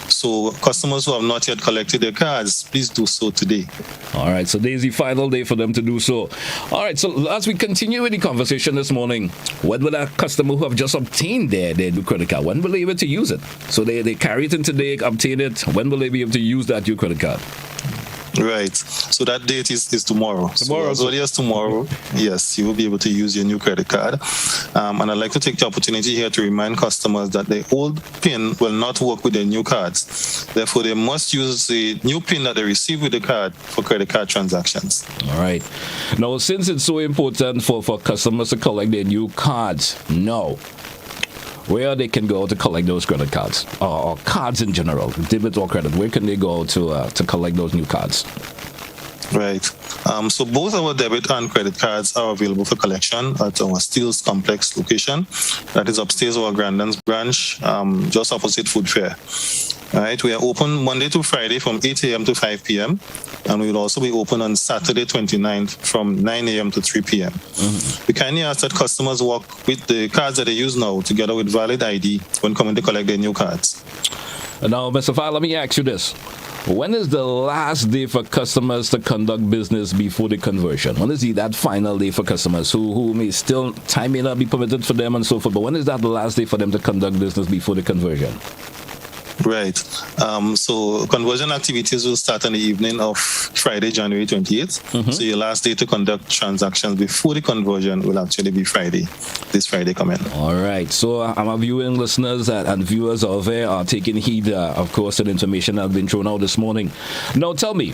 So customers who have not yet collected their cards, please do so today. All right, so there's the final day for them to do so. All right, so as we continue with the conversation this morning, when will a customer who have just obtained their new credit card, when will they be able to use it? So they carry it in today, obtain it. When will they be able to use that new credit card? Right. So that date is tomorrow. Tomorrow. So as early as tomorrow, yes, you will be able to use your new credit card. And I'd like to take the opportunity here to remind customers that the old PIN will not work with their new cards. Therefore, they must use the new PIN that they receive with the card for credit card transactions. All right. Now, since it's so important for customers to collect their new cards, where they can go to collect those credit cards or cards in general, debit or credit, where can they go to collect those new cards? Right. So both our debit and credit cards are available for collection at our Steels Complex location. That is upstairs our Grandans branch, just opposite Food Fair. All right. We are open Monday to Friday from 8 a.m. to 5 p.m. And we will also be open on Saturday 29th from 9 a.m. to 3 p.m. We kindly ask that customers walk with the cards that they use now together with valid ID when coming to collect their new cards. Now, Mr. File, let me ask you this. When is the last day for customers to conduct business before the conversion? When is that final day for customers who may still, time may not be permitted for them and so forth, but when is that the last day for them to conduct business before the conversion? Right. So conversion activities will start on the evening of Friday, January 28th. So your last day to conduct transactions before the conversion will actually be Friday, this Friday coming. All right. So our viewing listeners and viewers over there are taking heed, of course, to the information that has been thrown out this morning. Now, tell me,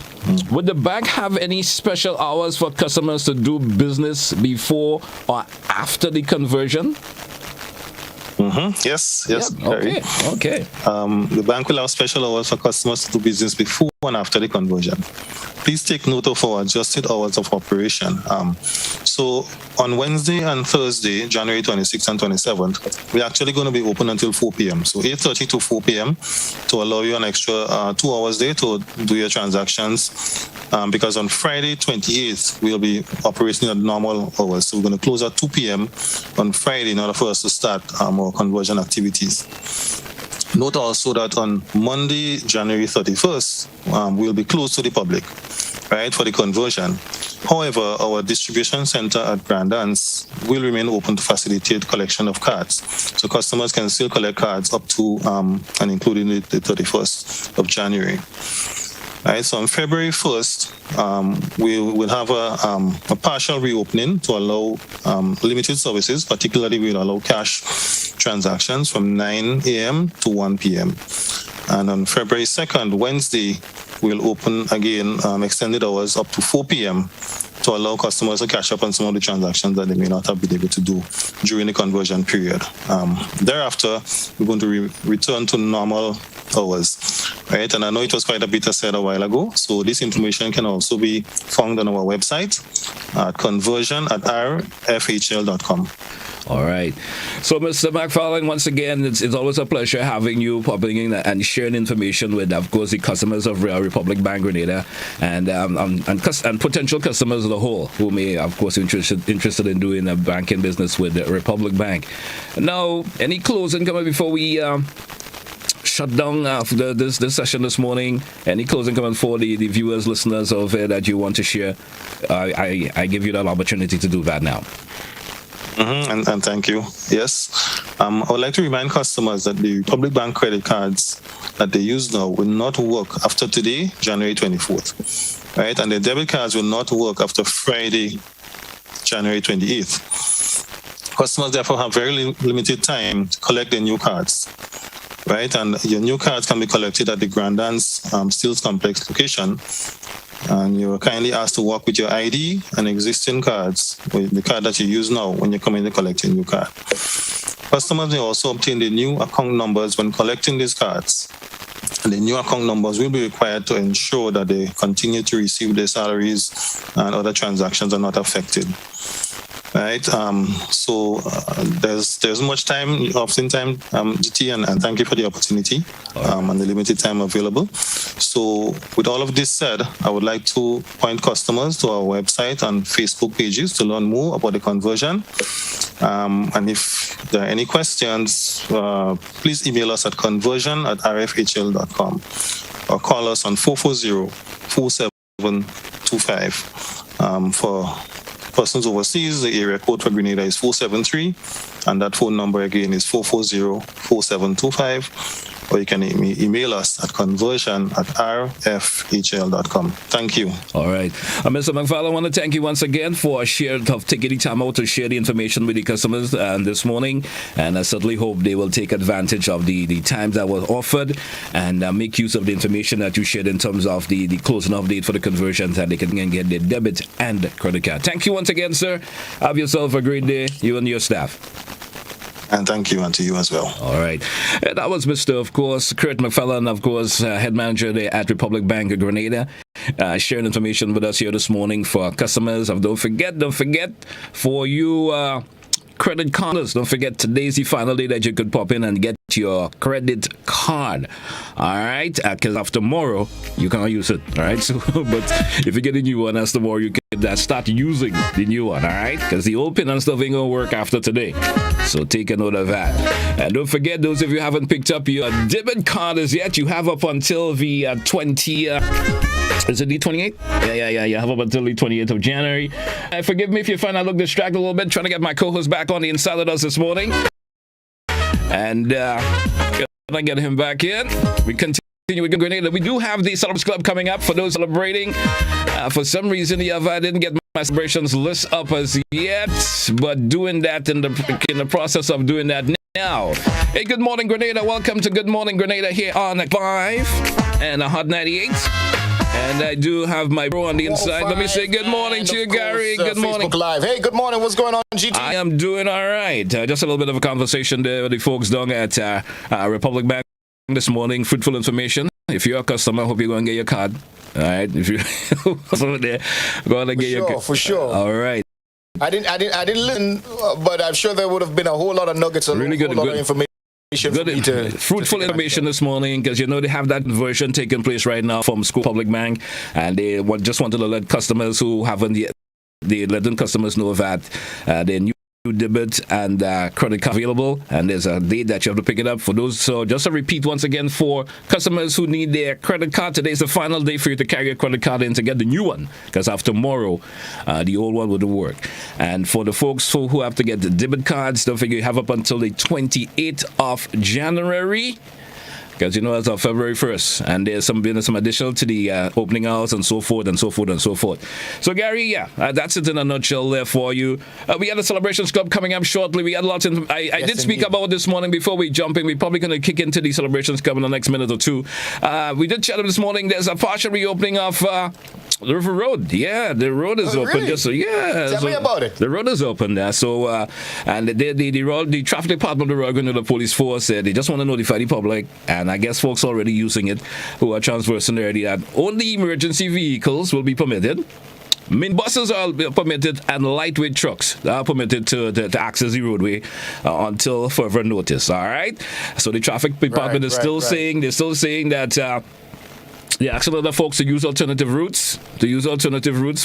would the bank have any special hours for customers to do business before or after the conversion? Yes. Okay. The bank will have special hours for customers to do business before and after the conversion. Please take note of our adjusted hours of operation. So on Wednesday and Thursday, January 26th and 27th, we're actually going to be open until 4 p.m. So 8:30 to 4 p.m. to allow you an extra 2 hours there to do your transactions. Because on Friday 28th, we'll be operating at normal hours. So we're going to close at 2 p.m. on Friday in order for us to start our conversion activities. Note also that on Monday, January 31st, we'll be closed to the public, right, for the conversion. However, our distribution center at Grandans will remain open to facilitate collection of cards. So customers can still collect cards up to and including the 31st of January. Right, so on February 1st, we will have a partial reopening to allow limited services, particularly we'll allow cash transactions from 9 a.m. to 1 p.m. And on February 2nd, Wednesday, we'll open again extended hours up to 4 p.m. to allow customers to catch up on some of the transactions that they may not have been able to do during the conversion period. Thereafter, we're going to return to normal hours, right? And I know it was quite a bit said a while ago, so this information can also be found on our website at conversion@rfhl.com. All right. So, Mr. McFarlane, once again, it's always a pleasure having you popping in and sharing information with, of course, the customers of Republic Bank Grenada and potential customers as a whole who may, of course, interested in doing a banking business with the Republic Bank. Now, any closing comment before we shut down this session this morning? Any closing comment for the viewers, listeners over there that you want to share? I give you that opportunity to do that now. And thank you. Yes. I would like to remind customers that the Republic Bank credit cards that they use now will not work after today, January 24th. Right? And the debit cards will not work after Friday, January 28th. Customers therefore have very limited time to collect their new cards. Right? And your new cards can be collected at the Grandans Steels Complex location. And you're kindly asked to walk with your ID and existing cards, with the card that you use now when you're coming to collect your new card. Customers may also obtain the new account numbers when collecting these cards. And the new account numbers will be required to ensure that they continue to receive their salaries and other transactions are not affected. Right, so there's much time, oftentimes, GT, and thank you for the opportunity and the limited time available. So with all of this said, I would like to point customers to our website and Facebook pages to learn more about the conversion. And if there are any questions, please email us at conversion@rfhl.com or call us on 440-4725 for persons overseas. The area code for Grenada is 473, and that phone number again is 440-4725. or you can email us at conversion@rfhl.com. Thank you. All right. Mr. McFarland, I want to thank you once again for taking the time out to share the information with the customers this morning. And I certainly hope they will take advantage of the times that were offered and make use of the information that you shared in terms of the closing off date for the conversions, and they can get their debit and credit card. Thank you once again, sir. Have yourself a great day, you and your staff. And thank you, and to you as well. All right. That was Mr. of course, Kurt McFarland, of course, head manager there at Republic Bank of Grenada, sharing information with us here this morning for our customers. Don't forget, for you credit cards, don't forget today's the final day that you could pop in and get your credit card. All right, because after tomorrow you can't use it. All right, so but if you get a new one, that's tomorrow you can start using the new one. All right, because the old pin and stuff ain't gonna work after today. So take a note of that. And don't forget, those of you who haven't picked up your debit card as yet, you have up until the 20th. Is it the 28th? Yeah. You have up until the 28th of January. Forgive me if you find I look distracted a little bit, trying to get my co-host back on the inside with us this morning. And gonna get him back in. We continue with Grenada. We do have the Celebrants Club coming up for those celebrating. For some reason, I didn't get my celebrations list up as yet, but doing that in the process of doing that now. Hey, good morning, Grenada. Welcome to Good Morning Grenada here on 5 and a Hot 98. And I do have my bro on the inside. Let me say good morning to you, Gary. Good morning. Facebook Live. Hey, good morning. What's going on, GT? I am doing all right. Just a little bit of a conversation there with the folks down at Republic Bank this morning. Fruitful information. If you're a customer, I hope you're going to get your card. All right. If you're over there, go and get your card. For sure. All right. I didn't listen, but I'm sure there would have been a whole lot of nuggets, a really whole lot of information. Fruitful information this morning, because they have that conversion taking place right now from School Public Bank, and they just wanted to let customers who haven't yet, they letting customers know that their new debit and credit card available, and there's a date that you have to pick it up for those. So just to repeat once again, for customers who need their credit card, today's the final day for you to carry your credit card in to get the new one, because after tomorrow the old one wouldn't work. And for the folks who have to get the debit cards, don't forget you have up until the 28th of January, because as of February 1st, and there's some additional to the opening hours and so forth and so forth and so forth. So Gary, that's it in a nutshell there for you. We had a Celebrations Club coming up shortly. We had lots of I did speak about this morning before we jump in. We're probably going to kick into the Celebrations Club in the next minute or two. We did chat this morning. There's a partial reopening of the River Road. Yeah, the road is open. Really? Tell me about it. The road is open there. So and the traffic department of the Royal Grenada Police Force said they just want to notify the public, and I guess folks already using it who are transversing already, that only emergency vehicles will be permitted. Minibuses are permitted, and lightweight trucks are permitted to access the roadway until further notice. All right. So the traffic department is still saying that. Yeah, actually, other folks to use alternative routes,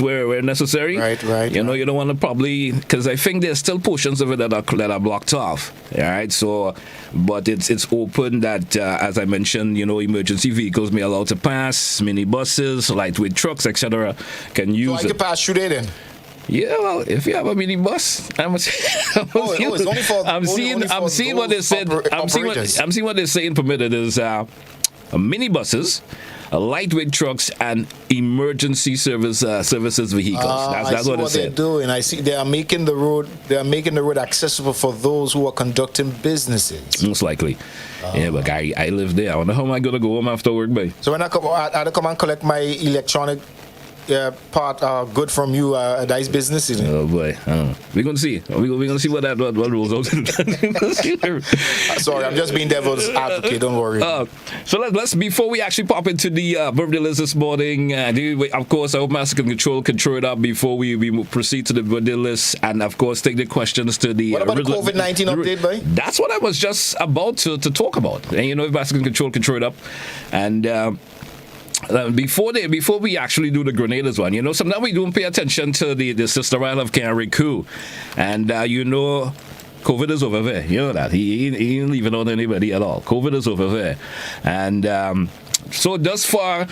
where necessary. Right. You don't want to probably, because I think there's still portions of it that are blocked off. All right, so, but it's open that, as I mentioned, emergency vehicles may allow to pass, minibuses, lightweight trucks, etc. can use. So I can pass through there then. Yeah, well, if you have a minibus, I'm seeing what they said. I'm seeing what they're saying permitted is minibuses, lightweight trucks, and emergency services vehicles. That's what it said. They're doing. I see they are making the road. They are making the road accessible for those who are conducting businesses. Most likely. Yeah, but I live there. I wonder how am I gonna go home after work, boy. So when I come and collect my electronic part good from you, nice business, isn't it? Oh boy, we're gonna see. We're gonna see what rolls out. Sorry, I'm just being devil's advocate. Don't worry. So let's before we actually pop into the birthday list this morning. Of course, I hope Master can control it up before we proceed to the birthday list, and of course take the questions to the. What about the COVID-19 update, boy? That's what I was just about to talk about. And if Master can control it up, and. Before we actually do the Grenada's one, sometimes we don't pay attention to the sister isle of Carriacou, and COVID is over there. You know that he ain't leaving on anybody at all. COVID is over there, and So thus far,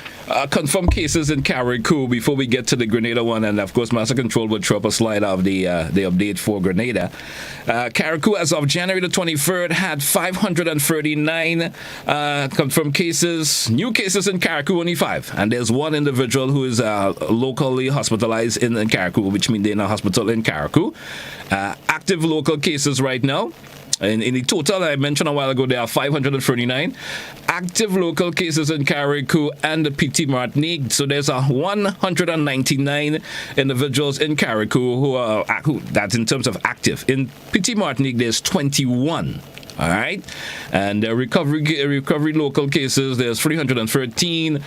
confirmed cases in Carriacou before we get to the Grenada one, and of course, Master Control will throw up a slide of the update for Grenada. Carriacou, as of January the 23rd, had 539 confirmed cases. New cases in Carriacou, only 5. And there's one individual who is locally hospitalized in Carriacou, which means they're in a hospital in Carriacou. Active local cases right now. In the total, I mentioned a while ago, there are 539 active local cases in Carriacou and the PT Martinique. So there's 199 individuals in Carriacou that's in terms of active. In PT Martinique, there's 21. All right, and recovery local cases, there's 313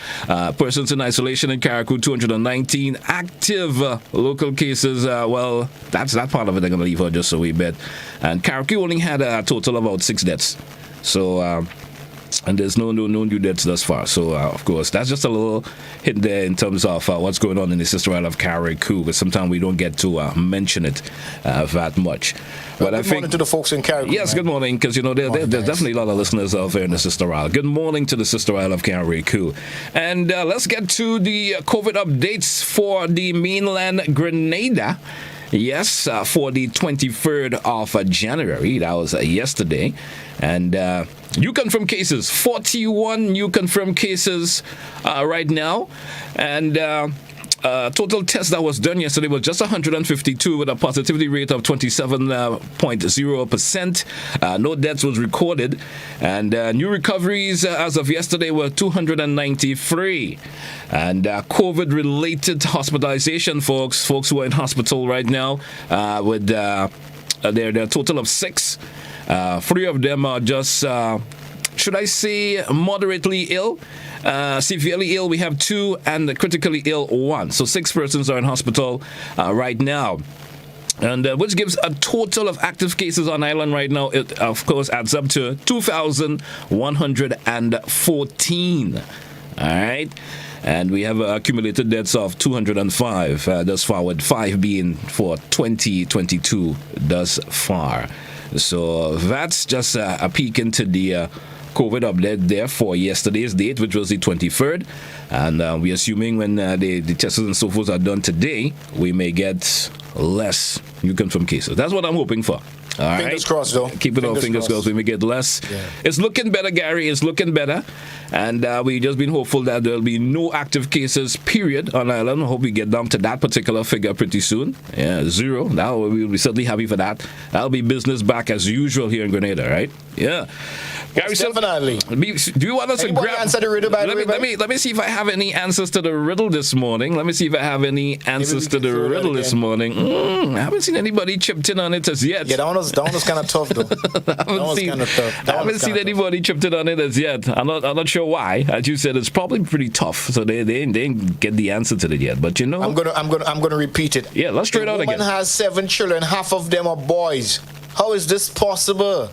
persons in isolation in Carriacou, 219 active local cases. Well, that's that part of it I'm going to leave out just so we bet. And Carriacou only had a total of about 6 deaths. So, and there's no new deaths thus far. So, of course, that's just a little hint there in terms of what's going on in the Sister Isle of Carriacou, but sometimes we don't get to mention it that much. But good morning to the folks in Carriacou. Yes, good morning, because, there's definitely a lot of listeners out there in the Sister Isle. Good morning to the Sister Isle of Carriacou. And let's get to the COVID updates for the mainland Grenada. Yes, for the 23rd of January. That was yesterday. And new confirmed cases, 41 new confirmed cases right now. And total test that was done yesterday was just 152 with a positivity rate of 27.0%. No deaths was recorded. And new recoveries as of yesterday were 293. And COVID-related hospitalization, folks who are in hospital right now with their total of 6. 3 of them are just, should I say, moderately ill. Severely ill, we have 2, and critically ill, 1. So 6 persons are in hospital right now. And which gives a total of active cases on island right now. It, of course, adds up to 2,114. All right. And we have accumulated deaths of 205 thus far, with 5 being for 2022 thus far. So that's just a peek into the COVID update there for yesterday's date, which was the 23rd. And we're assuming when the tests and so forth are done today, we may get less new confirmed cases. That's what I'm hoping for. All fingers right. crossed, though. Keep it on fingers crossed. We may get less. Yeah. It's looking better, Gary. It's looking better. And we've just been hopeful that there'll be no active cases, period, on island. I hope we get down to that particular figure pretty soon. Yeah, 0. Now we'll be certainly happy for that. That'll be business back as usual here in Grenada, right? Yeah. Gary, definitely. Do you want us to grab? Answer the riddle, by the way, let me see if I have any answers to the riddle this morning. Let me see if I have any answers to the riddle this morning. I haven't seen anybody chipped in on it as yet. Yeah, that one was kind of tough, though. I haven't seen anybody chipped in on it as yet. I'm not sure why. As you said, it's probably pretty tough. So they didn't get the answer to it yet. But you know, I'm gonna repeat it. Yeah, let's try it out again. A woman has 7 children. Half of them are boys. How is this possible?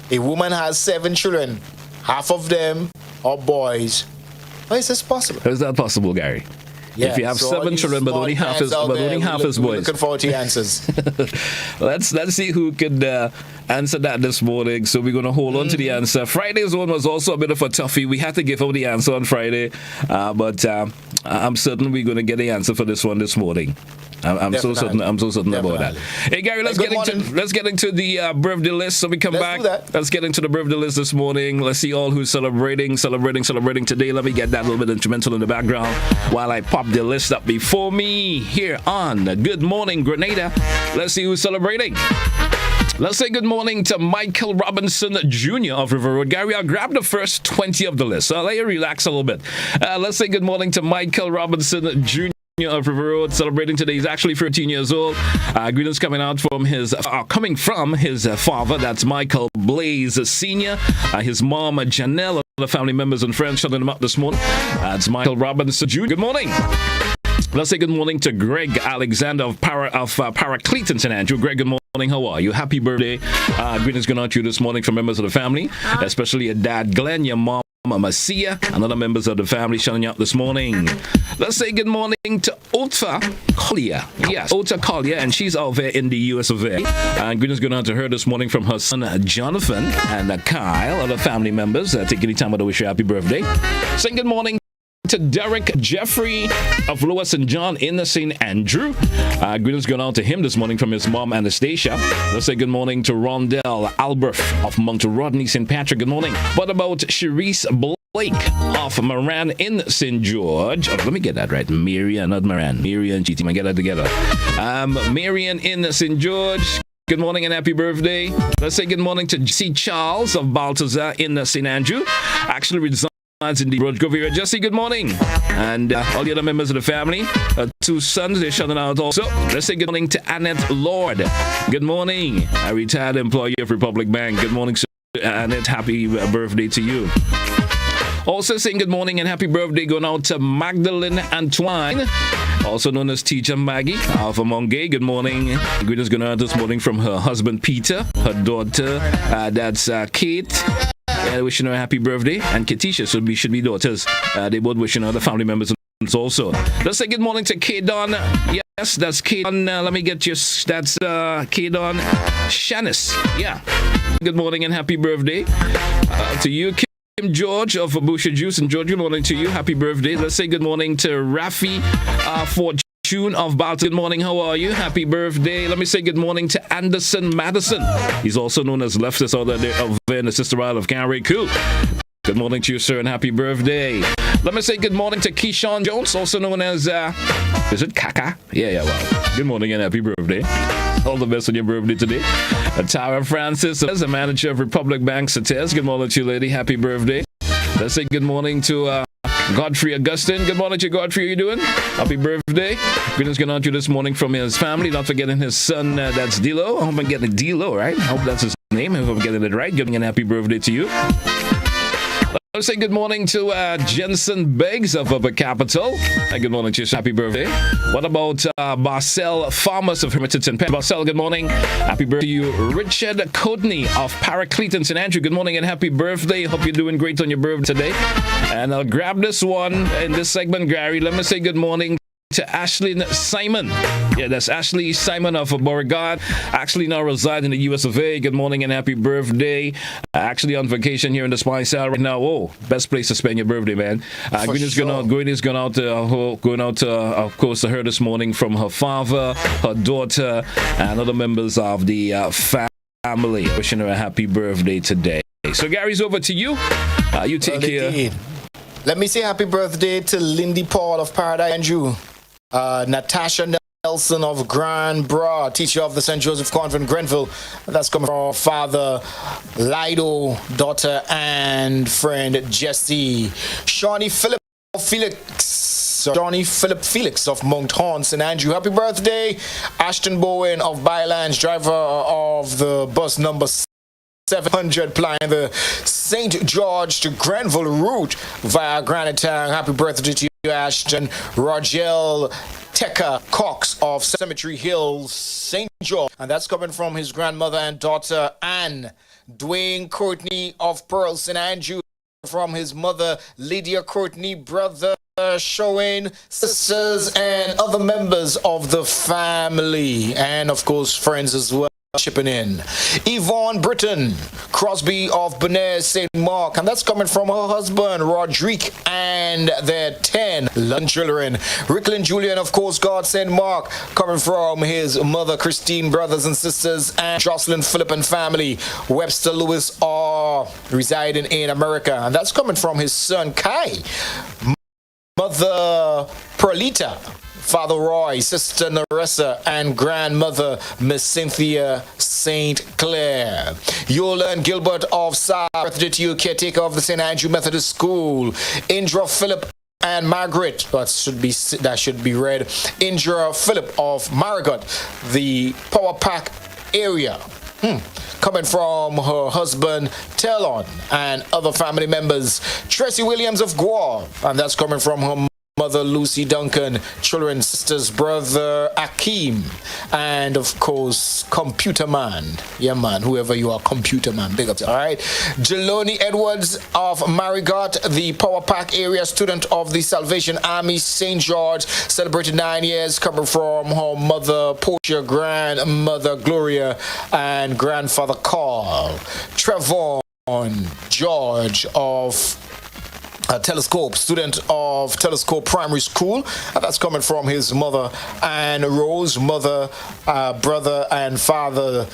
A woman has 7 children. Half of them are boys. How is this possible? How is that possible, Gary? Yeah, if you have 7 children, but only half is boys. Looking forward to your answers. Let's see who could answer that this morning. So we're going to hold on to the answer. Friday's one was also a bit of a toughie. We had to give out the answer on Friday, but I'm certain we're going to get the answer for this one this morning. I'm so certain about that. Hey Gary, let's get into the birthday list. So we come back. Let's get into the birthday list this morning. Let's see all who's celebrating today. Let me get that little bit instrumental in the background while I pop the list up before me here on Good Morning Grenada. Let's see who's celebrating. Let's say good morning to Michael Robinson Jr. of River Road. Gary, I'll grab the first 20 of the list. So I'll let you relax a little bit. Let's say good morning to Michael Robinson Jr. of River Road, celebrating today. He's actually 13 years old. Greetings coming from his father, that's Michael Blaze Sr., his mom, Janelle, other family members and friends shutting him up this morning. That's Michael Robinson Jr. Good morning. Let's say good morning to Greg Alexander of Paraclete in St. Andrew. Greg, good morning. How are you? Happy birthday. Greetings going out to you this morning from members of the family, especially your dad, Glenn, your mom, Masia and other members of the family showing up this morning. Let's say good morning to Ota Collier. Yes, Ota Collier, and she's out there in the US of A. And greetings going on to her this morning from her son Jonathan and Kyle, other family members. Taking the time to wish you happy birthday. Saying good morning to Derek Jeffrey of Lower St. John in St. Andrew. Greetings going out to him this morning from his mom Anastasia. Let's say good morning to Rondell Albert of Mount Rodney St. Patrick. Good morning. What about Cherise Blake of Moran in St. George? Oh, let me get that right. Marian, not Moran. Marian GT. I get that together. Marian in St. George. Good morning and happy birthday. Let's say good morning to C. Charles of Baltazar in St. Andrew. Actually resides in the Road Grove area. Jesse, good morning. And all the other members of the family. 2 sons, they're shouting out also. Let's say good morning to Annette Lord. Good morning. A retired employee of Republic Bank. Good morning, sir. Annette. Happy birthday to you. Also saying good morning and happy birthday going out to Magdalene Antoine, also known as Teacher Maggie of Mongay. Good morning. Greetings going out this morning from her husband Peter, her daughter, that's Kate. Wishing her a happy birthday, and Katisha should be daughters. They both wishing her the family members also. Let's say good morning to K-Don. Yes, that's K-Don. Let me get you. That's K-Don Shanice. Yeah. Good morning and happy birthday to you, Kim George of Busha Juice and George. Good morning to you. Happy birthday. Let's say good morning to Rafi Fortune of Baltimore. Good morning. How are you? Happy birthday. Let me say good morning to Anderson Madison. He's also known as leftist over there in the Sister Isle of Canary. Cool. Good morning to you, sir, and happy birthday. Let me say good morning to Keyshawn Jones, also known as, is it Kaka? Yeah, well, good morning and happy birthday. All the best on your birthday today. Tara Francis, as a manager of Republic Bank, Sates. Good morning to you, lady. Happy birthday. Let's say good morning to Godfrey Augustine. Good morning to you, Godfrey. How you doing? Happy birthday. Greetings going on to you this morning from his family. Not forgetting his son, that's Dilo. I hope I'm getting Dilo, right? I hope that's his name. I hope I'm getting it right. Giving a happy birthday to you. Let's say good morning to Jensen Beggs of Upper Capital. Good morning to you. Happy birthday. What about Marcel Farmers of Hermitage and Penn? Marcel, good morning. Happy birthday to you. Richard Courtney of Paraclete in St. Andrew. Good morning and happy birthday. Hope you're doing great on your birthday today. And I'll grab this one in this segment, Gary. Let me say good morning to Ashley Simon. Yeah, that's Ashley Simon of Beauregard. Actually now reside in the US of A. Good morning and happy birthday. Actually on vacation here in the Spice Isle right now. Oh, best place to spend your birthday, man. Greetings going out to, of course, to her this morning from her father, her daughter, and other members of the family. Wishing her a happy birthday today. So Gary's over to you. You take care. Let me say happy birthday to Lindy Paul of Paradise Andrew. Natasha Nelson of Grand Bra, teacher of the St. Joseph Convent, Grenville. That's coming from father Lido, daughter and friend Jesse. Shawnee Philip Felix of Mount Horn, St. Andrew. Happy birthday. Ashton Bowen of Bylands, driver of the bus number 700 plying the St. George to Grenville route via Granite Town. Happy birthday to you, Ashton. Rogel Teka Cox of Cemetery Hills, St. George. And that's coming from his grandmother and daughter, Anne. Dwayne Courtney of Pearl, St. Andrew. From his mother, Lydia Courtney, brother, showing sisters and other members of the family. And, of course, friends as well. Shipping in. Yvonne Britton Crosby of Benares St. Mark, and that's coming from her husband Roderick and their 10 London children. Ricklin Julian, of course, God St. Mark, coming from his mother Christine, brothers and sisters, and Jocelyn Phillip and family. Webster Lewis are residing in America, and that's coming from his son Kai, mother Perlita, Father Roy, Sister Narissa, and grandmother Miss Cynthia St. Clair. Yola and Gilbert of Sa, birthday to you, caretaker of the St. Andrew Methodist School. Indra Philip and Margaret, that should be read. Indra Philip of Marigot, the Power Pack area. Coming from her husband Telon and other family members. Tracy Williams of Guam, and that's coming from her mother mother Lucy Duncan, children, sisters, brother Akeem, and of course, Computer Man. Yeah, man, whoever you are, Computer Man, big up. All right. Jeloni Edwards of Marigot, the Power Pack area student of the Salvation Army, St. George, celebrated 9 years, coming from her mother Portia, grandmother Gloria, and grandfather Carl. Trevon George of Telescope, student of Telescope Primary School, and that's coming from his mother and Rose, mother, brother and father,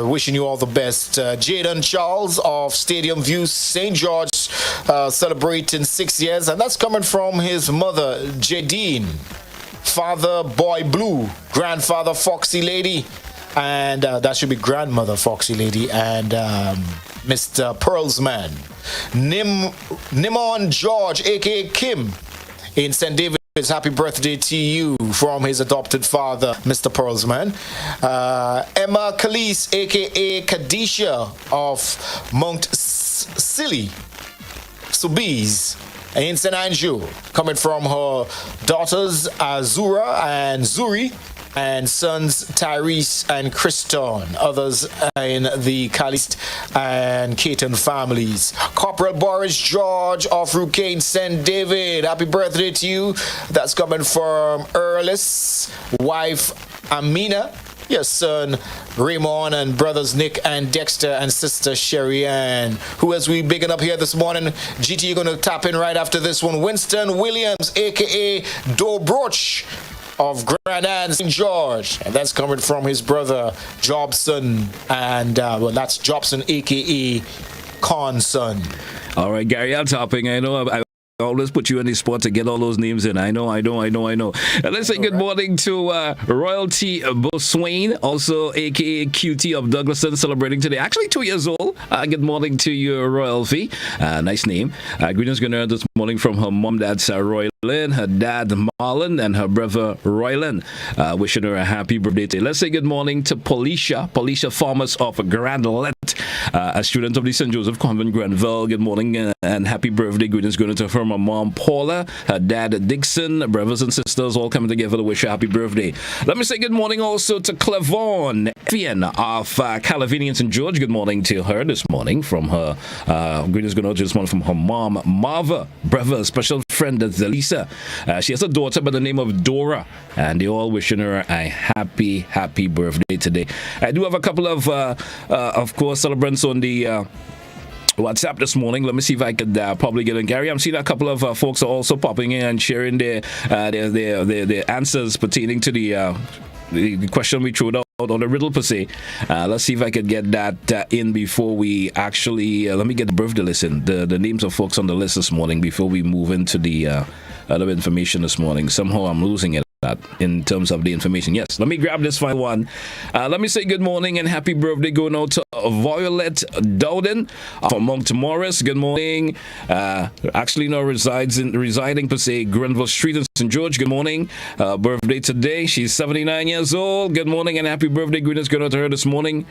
wishing you all the best. Jaden Charles of Stadium View, St. George, celebrating 6 years, and that's coming from his mother, Jadine, father Boy Blue, grandfather Foxy Lady, and that should be grandmother Foxy Lady, and Mr. Pearlsman. Nimon George, aka Kim, in St. David's, happy birthday to you from his adopted father, Mr. Pearlsman. Emma Khalees, aka Kadisha of Mount Silly, Subiz, in St. Andrew, coming from her daughters Azura and Zuri, and sons Tyrese and Kriston, others in the Calist and Caton families. Corporal Boris George of Rucane St. David, happy birthday to you. That's coming from Earlis, wife Amina, your son Raymond, and brothers Nick and Dexter, and sister Sherry Ann. Who as we bigging up here this morning? GT, you're going to tap in right after this one. Winston Williams, aka Dobroch of Grenada St. George, and that's coming from his brother Jobson, and well, that's Jobson aka Khan's son. All right, Gary, I'm topping. I know I always put you in the spot to get all those names in. I know. And let's say good morning to Royalty Boswain, also aka QT of Douglaston, celebrating today. Actually 2 years old. Good morning to you, Royalty. Nice name. Greetings going out this morning from her mom, dad, Sarah Royland, her dad, Marlon, and her brother, Royland. Wishing her a happy birthday today. Let's say good morning to Policia Farmers of Granville, a student of the St. Joseph Convent, Granville. Good morning and happy birthday. Greetings going to her mom, Paula, her dad, Dixon, brothers and sisters all coming together to wish her happy birthday. Let me say good morning also to Clavon Evian of Calavini and St. George. Good morning to her this morning from her, greetings going out this morning from her mom, Marva, brother, special friend, Zelisa. She has a daughter by the name of Dora, and they all wishing her a happy birthday today. I do have a couple of course, celebrants on the WhatsApp this morning. Let me see if I could probably get in. Gary, I'm seeing a couple of folks are also popping in and sharing their answers pertaining to the question we threw out on the riddle per se. Let's see if I could get that in before we actually let me get the birthday list in, the names of folks on the list this morning before we move into the other information this morning. Somehow I'm losing it in terms of the information. Yes, let me grab this final one. Let me say good morning and happy birthday going out to Violet Dowden from Mount Morris. Good morning. Actually now residing per se Grenville Street in St. George. Good morning. Birthday today. She's 79 years old. Good morning and happy birthday. Greetings going out to her this morning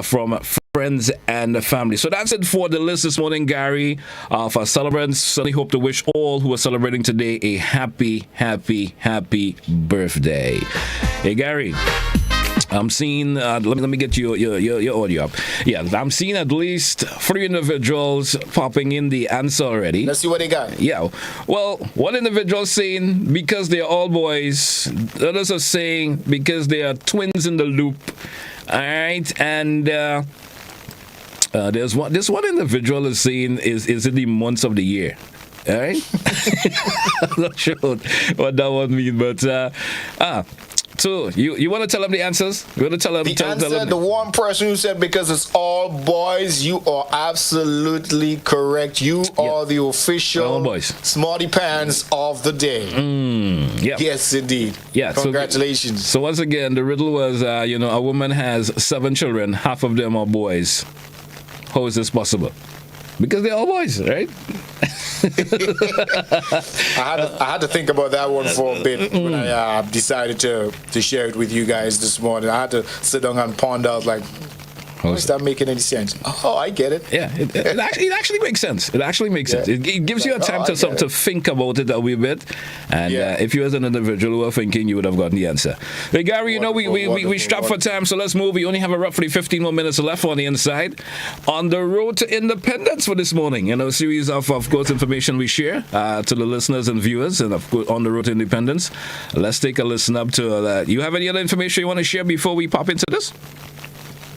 from friends and family. So that's it for the list this morning, Gary, of our celebrants. Certainly hope to wish all who are celebrating today a happy birthday. Hey, Gary, I'm seeing, let me get your audio up. Yeah, I'm seeing at least 3 individuals popping in the answer already. Let's see what they got. Yeah. Well, one individual saying because they're all boys. Others are saying because they are twins in the loop. All right. And this one individual is saying is in the months of the year. All right. I'm not sure what that would mean, but so you want to tell them the answers? You want to tell them the one person who said because it's all boys, you are absolutely correct. You are the official smarty pants of the day. Yeah. Yes, indeed. Yeah. Congratulations. So once again, the riddle was, a woman has 7 children, half of them are boys. How is this possible? Because they're all boys, right? I had to think about that one for a bit when I decided to share it with you guys this morning. I had to sit down and ponder. I was like, Why is that making any sense? Oh, I get it. Yeah, it actually makes sense. It actually makes sense. It gives you a time to think about it a wee bit. And if you as an individual who are thinking, you would have gotten the answer. Hey, Gary, you know, we strapped for time, so let's move. We only have roughly 15 more minutes left on the inside. On the road to independence for this morning, a series of course, information we share to the listeners and viewers, and of course, on the road to independence. Let's take a listen up to that. You have any other information you want to share before we pop into this?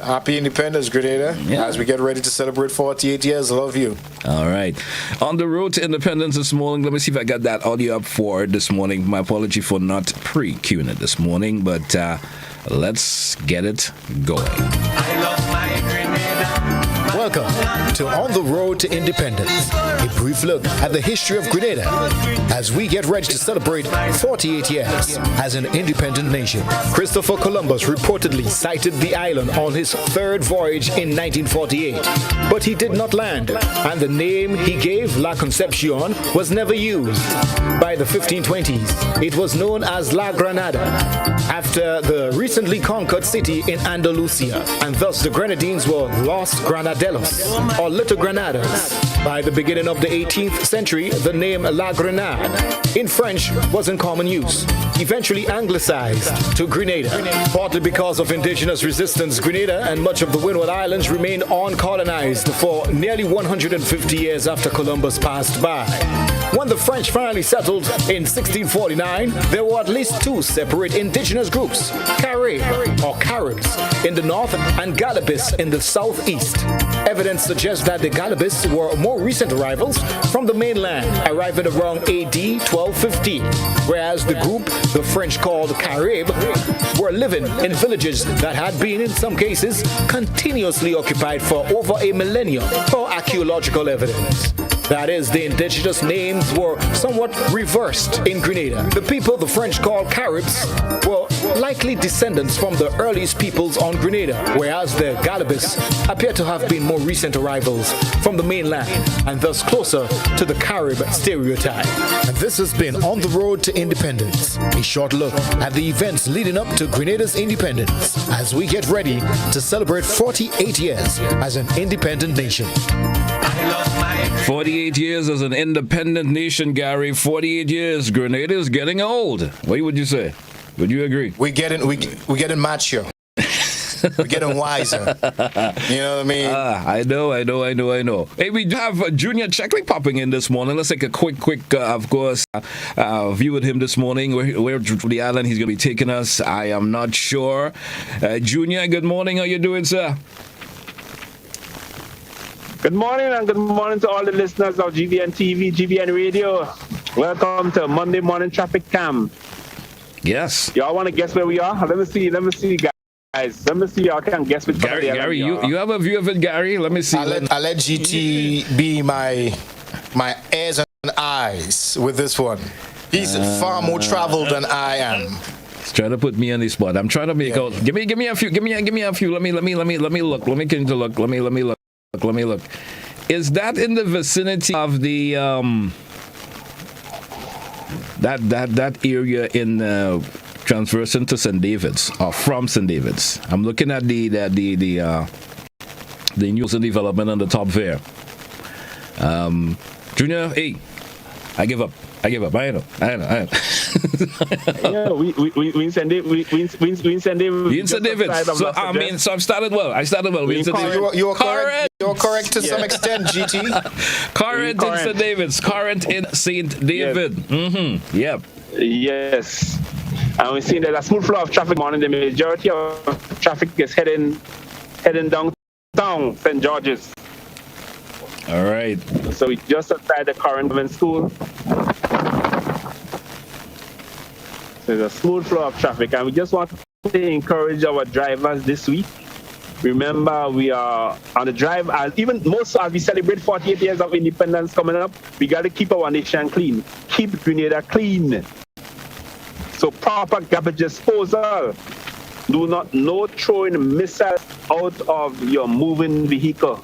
Happy Independence, Grenada, as we get ready to celebrate 48 years. Love you. All right. On the road to independence this morning, let me see if I got that audio up for this morning. My apology for not pre-queuing it this morning, but let's get it going. Welcome to On the Road to Independence, a brief look at the history of Grenada as we get ready to celebrate 48 years as an independent nation. Christopher Columbus reportedly sighted the island on his third voyage in 1948, but he did not land, and the name he gave, La Concepcion, was never used. By the 1520s, it was known as La Granada, after the recently conquered city in Andalusia, and thus the Grenadines were Los Granadelos, or Little Granadas. By the beginning of the 18th century, the name La Grenade in French was in common use, eventually anglicized to Grenada. Partly because of indigenous resistance, Grenada and much of the Windward Islands remained uncolonized for nearly 150 years after Columbus passed by. When the French finally settled in 1649, there were at least two separate indigenous groups, Carib or Caribs in the north and Galibis in the southeast. Evidence suggests that the Galibis were more recent arrivals from the mainland, arriving around AD 1250, whereas the group the French called Carib were living in villages that had been, in some cases, continuously occupied for over a millennium, per archaeological evidence. That is, the indigenous names were somewhat reversed in Grenada. The people the French called Caribs were likely descendants from the earliest peoples on Grenada, whereas the Galibis appear to have been more recent arrivals from the mainland and thus closer to the Carib stereotype. And this has been On the Road to Independence, a short look at the events leading up to Grenada's independence as we get ready to celebrate 48 years as an independent nation. 48 years as an independent nation, Gary. 48 years. Grenada is getting old. What would you say? Would you agree? We're getting mature. We're getting wiser. You know what I mean? I know. Hey, we have Junior Checkley popping in this morning. Let's take a quick, of course, view with him this morning. Where the island he's going to be taking us, I am not sure. Junior, good morning. How you doing, sir? Good morning, and good morning to all the listeners of GBN TV, GBN Radio. Welcome to Monday Morning Traffic Cam. Yes. Y'all want to guess where we are? Let me see, guys. Let me see. Y'all can guess which Gary, you have a view of it, Gary? Let me see. I'll let GT be my ears and eyes with this one. He's far more traveled than I am. He's trying to put me on the spot. I'm trying to make out. Give me a few. Give me a few. Let me look. Let me continue to look. Let me look. Is that in the vicinity of the that area in transversing to St. David's or from St. David's? I'm looking at the news and development on the top there. Junior, hey, I give up. I know. Yeah, we in St. David. So I've started well. You are correct. You're correct to some extent, GT. Current in St. David's. Current in St. David. Yes. Mm-hmm. Yep. Yes. And we've seen that a smooth flow of traffic morning. The majority of traffic is heading downtown St. George's. All right. So we just outside the current government school. So there's a smooth flow of traffic, and we just want to encourage our drivers this week. Remember, we are on the drive, and even most as we celebrate 48 years of independence coming up, we got to keep our nation clean. Keep Grenada clean. So proper garbage disposal. No throwing missiles out of your moving vehicle.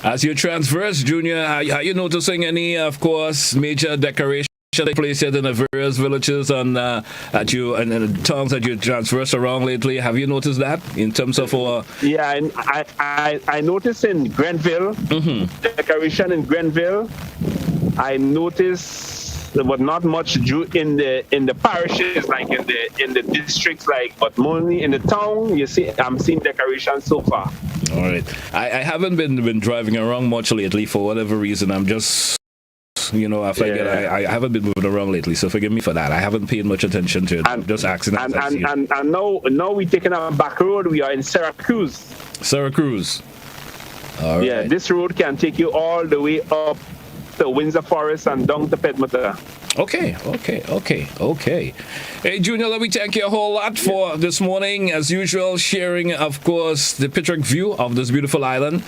As you transverse, Junior, are you noticing any, of course, major decorations take place yet in the various villages and at you and the towns that you traverse around lately? Have you noticed that in terms of our? Yeah, and I noticed in Grenville, decoration in Grenville. I noticed there was not much in the parishes, like in the districts, but only in the town. You see, I'm seeing decorations so far. All right, I haven't been driving around much lately for whatever reason. I'm just. I figured I haven't been moving around lately, so forgive me for that. I haven't paid much attention to it. I'm just asking. And now we're taking a back road. We are in Syracuse. Syracuse. All yeah, right. This road can take you all the way up to Windsor Forest and down to Pedmota. Okay. Hey, Junior, let me thank you a whole lot for this morning. As usual, sharing, of course, the picturesque view of this beautiful island,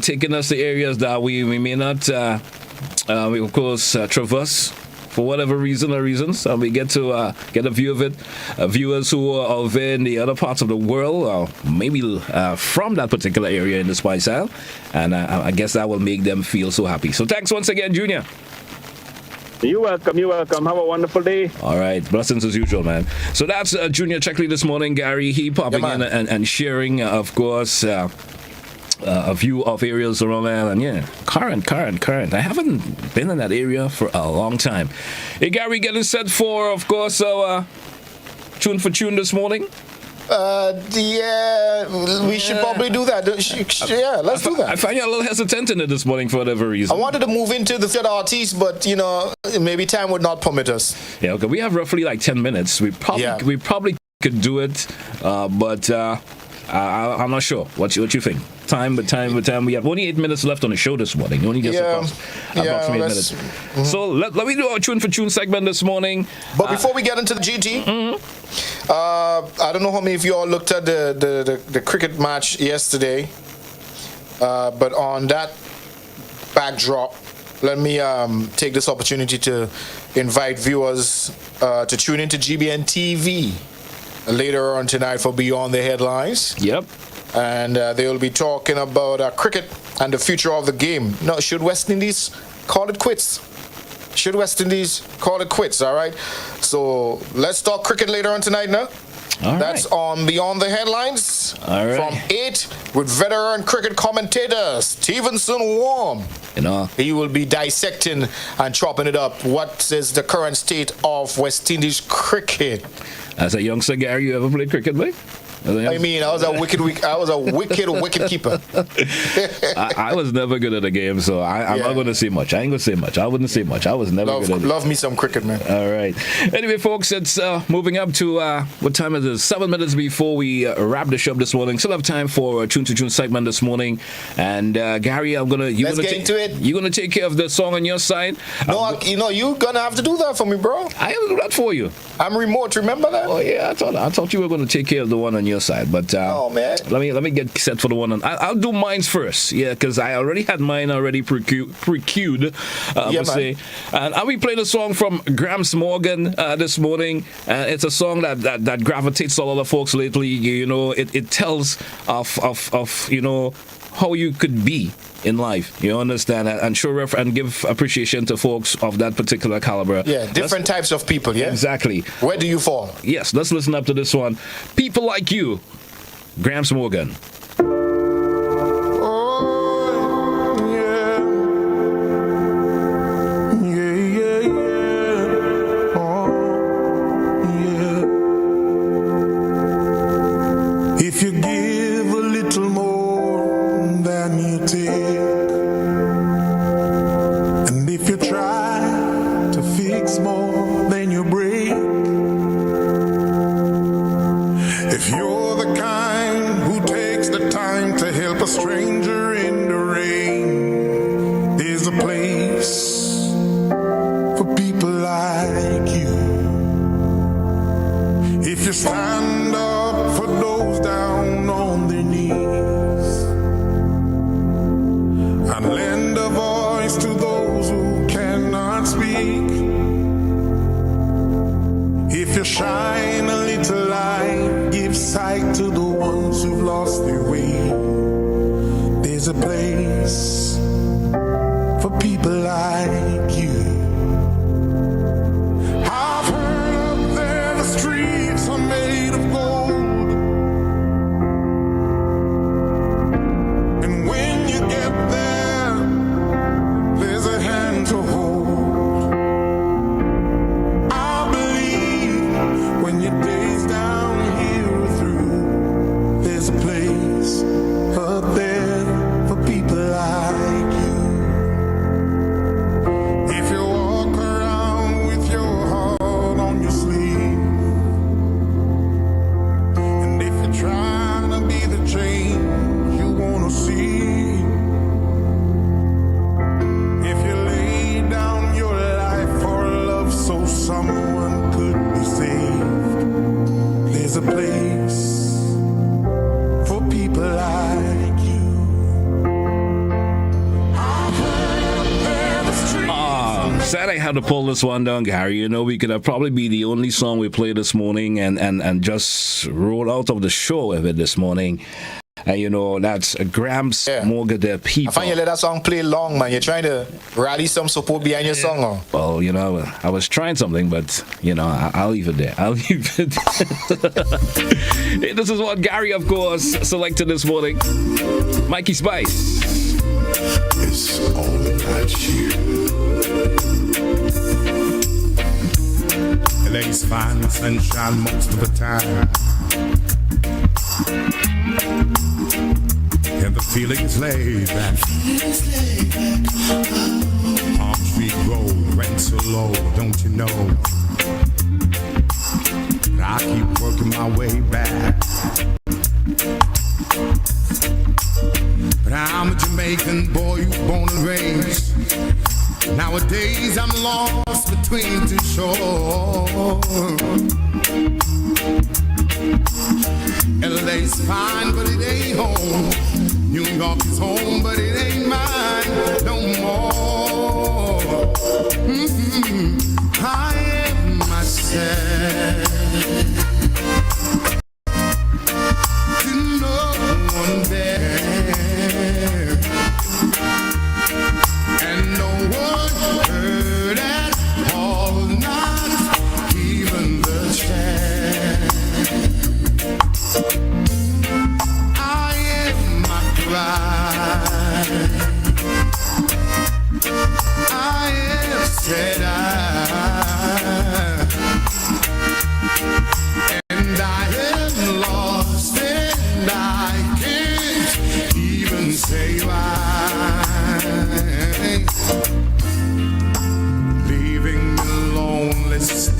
taking us to areas that we may not, we of course, traverse for whatever reason or reasons. We get to get a view of it. Viewers who are over in the other parts of the world, or maybe from that particular area in the Spice Isle, and I guess that will make them feel so happy. So thanks once again, Junior. You're welcome. Have a wonderful day. All right. Blessings as usual, man. So that's Junior Checkley this morning, Gary. He popping in and sharing, of course, a view of areas around there. And yeah, current. I haven't been in that area for a long time. Hey, Gary, getting set for, of course, our tune for tune this morning. We should probably do that. Yeah, let's do that. I find you a little hesitant in it this morning for whatever reason. I wanted to move into the third artist, but maybe time would not permit us. Yeah, okay. We have roughly like 10 minutes. We probably could do it, but I'm not sure. What you think? Time. We have only 8 minutes left on the show this morning. Only just approximately 8 minutes. Mm-hmm. So let me do our tune for tune segment this morning. But before we get into the GT, I don't know how many of you all looked at the cricket match yesterday, but on that backdrop, let me take this opportunity to invite viewers to tune into GBN TV later on tonight for Beyond the Headlines. Yep. And they will be talking about cricket and the future of the game. Now, should West Indies call it quits? All right? So let's talk cricket later on tonight now. That's on Beyond the Headlines. All right. From 8 with veteran cricket commentator Stevenson Warm. He will be dissecting and chopping it up. What is the current state of West Indies cricket? As a youngster, Gary, you ever played cricket, mate? I was a wicked keeper. I was never good at the game, so I'm not going to say much. I ain't going to say much. I wouldn't say much. I was never good at it. Love me some cricket, man. All right. Anyway, folks, it's moving up to, what time is it? 7 minutes before we wrap the show up this morning. Still have time for a Tune to Tune segment this morning. And Gary, let's get into it. You're going to take care of the song on your side? No, you're going to have to do that for me, bro. I will do that for you. I'm remote, remember that? Oh, yeah, I thought you were going to take care of the one on your side, but man. Let me get set for the one. I'll do mine first, because I already had mine already pre-queued, say. And I'll be playing a song from Gramps Morgan this morning. It's a song that gravitates all other folks lately. It tells of how you could be in life, you understand, and show and give appreciation to folks of that particular caliber. Yeah, different types of people, yeah? Exactly. Where do you fall? Yes, let's listen up to this one. People Like You, Gramps Morgan. If you give a little more than you take, and if you try to fix more than you break, if you're the kind who takes the time to help a stranger in the rain, there's a place for people like you. If you stand up for those down on their knees and lend a voice to those who cannot speak, if you shine a little light, give sight to the ones who've lost their way, there's a place for people like you. There's a place up there for people like you. If you walk around with your heart on your sleeve, and if you're trying to be the change you wanna see, if you lay down your life for love so someone could be saved, there's a place for people like you. Sad I had to pull this one down, Gary. You know, we could have probably be the only song we played this morning and just roll out of the show with it this morning. And you know, that's Gramps Morgan, their people. I find you let that song play long, man. You're trying to rally some support behind your song, or? Well, you know, I was trying something, but, you know, I'll leave it there. I'll leave it there. Hey, this is what Gary, of course, selected this morning. Mikey Spice. It's all about you. LA's fine with sunshine most of the time, and the feeling is laid back. Palm Tree Road, rent so low, don't you know? But I keep working my way back. But I'm a Jamaican boy who's born and raised. Nowadays I'm lost between two shores. LA's fine, but it ain't home. New York is home, but it ain't mine no more. I am myself. To no one there, and no one heard at all, not even the chance. I am my pride. I am said I, and I am lost, and I can't even say why. Leaving me lonely still.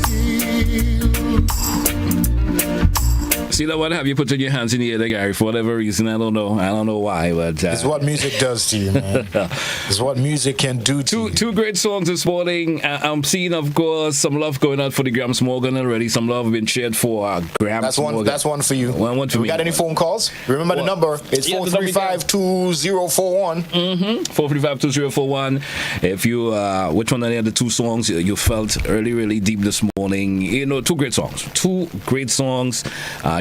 See that one? Have you put your hands in the air, Gary? For whatever reason, I don't know. I don't know why, but It's what music does to you, man. It's what music can do to you. Two great songs this morning. I'm seeing, of course, some love going out for the Gramps Morgan already. Some love being shared for Gramps Morgan. That's one for you. One for we me. got any phone calls? Remember the number. It's 435-2041. 435-2041. If you, which one of the two songs you felt really deep this morning? You know, two great songs.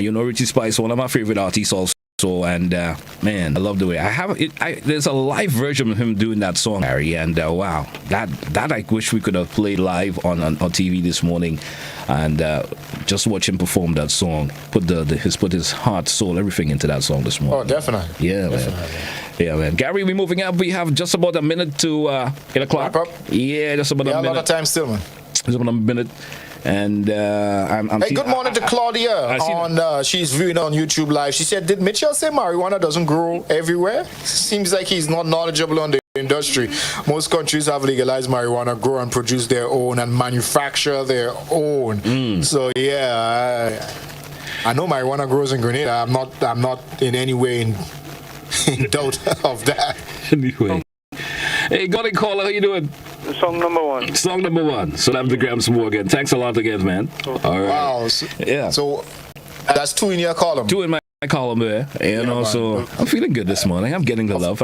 You know, Richie Spice, one of my favorite artists also. And man, I love the way I have it. There's a live version of him doing that song, Harry, and wow, that I wish we could have played live on TV this morning, and just watch him perform that song. Put his heart, soul, everything into that song this morning. Oh, definitely. Yeah, definitely. man. Yeah, man. Gary, we're moving up. We have just about a minute to 8 o'clock. Wrap up. Yeah, just about a minute. A lot of time still, man. Just about a minute. And I'm hey, good morning to Claudia. She's viewing on YouTube Live. She said, "Did Mitchell say marijuana doesn't grow everywhere? Seems like he's not knowledgeable on the industry. Most countries have legalized marijuana, grow and produce their own, and manufacture their own. So yeah, I know marijuana grows in Grenada. I'm not in any way in doubt of that. Anyway." Hey, got it, caller. How you doing? Song number one. Song number one. So that's the Gramps Morgan. Thanks a lot again, man. All right. Wow. So that's two in your column. Two in my column there. And also, I'm feeling good this morning. I'm getting the love.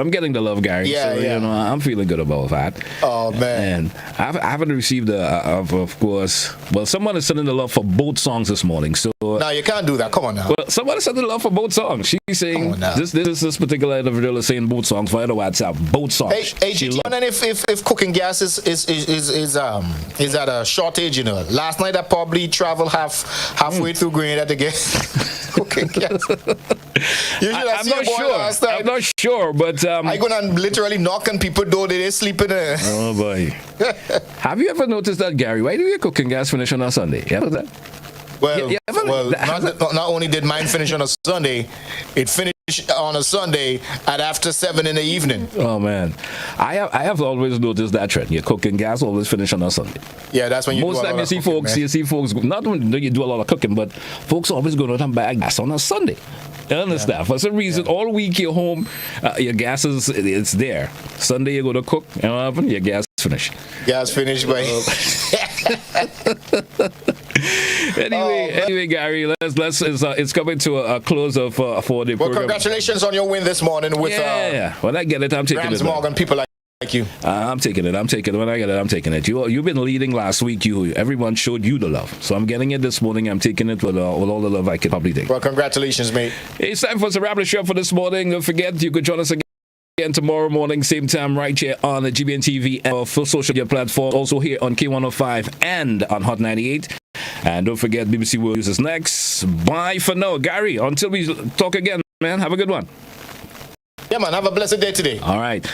Gary. Yeah, so, yeah. You know, I'm feeling good about that. Oh, man. And I haven't received, of course, well, someone is sending the love for both songs this morning. So no, you can't do that. Come on now. Well, someone is sending the love for both songs. She's saying, this particular individual is saying both songs via the WhatsApp. Both songs. Hey, and then if cooking gas is at a shortage, you know. Last night I probably traveled halfway through Grenada to get cooking gas. I'm not sure, but I'm gonna literally knock on people's door. They sleeping there. Oh boy. Have you ever noticed that, Gary? Why do your cooking gas finish on a Sunday? You know that? Well, not only did mine finish on a Sunday, it finished on a Sunday at after 7 in the evening. Oh man, I have always noticed that trend. Your cooking gas always finish on a Sunday. Yeah, that's when you most do a time lot you of see cooking, folks. man. You see folks not when you do a lot of cooking, but folks always go to buy gas on a Sunday. You understand? For some reason, all week you're home, your gas it's there. Sunday you go to cook, you know what happens? Your gas finish. Gas finished, by. Anyway, Gary, it's coming to a close of for the Well, program. congratulations on your win this morning with When I get it, I'm taking Grams it. Morgan, people like you. I'm taking it. When I get it, I'm taking it. You've been leading last week. Everyone showed you the love. So I'm getting it this morning. I'm taking it with all the love I can probably take. Well, congratulations, mate. It's time for us to wrap the show for this morning. Don't forget, you could join us again tomorrow morning, same time, right here on the GBN TV and full social media platform. Also here on K105 and on Hot 98. And don't forget, BBC World News is next. Bye for now. Gary, until we talk again, man, have a good one. Yeah, man, have a blessed day today. All right.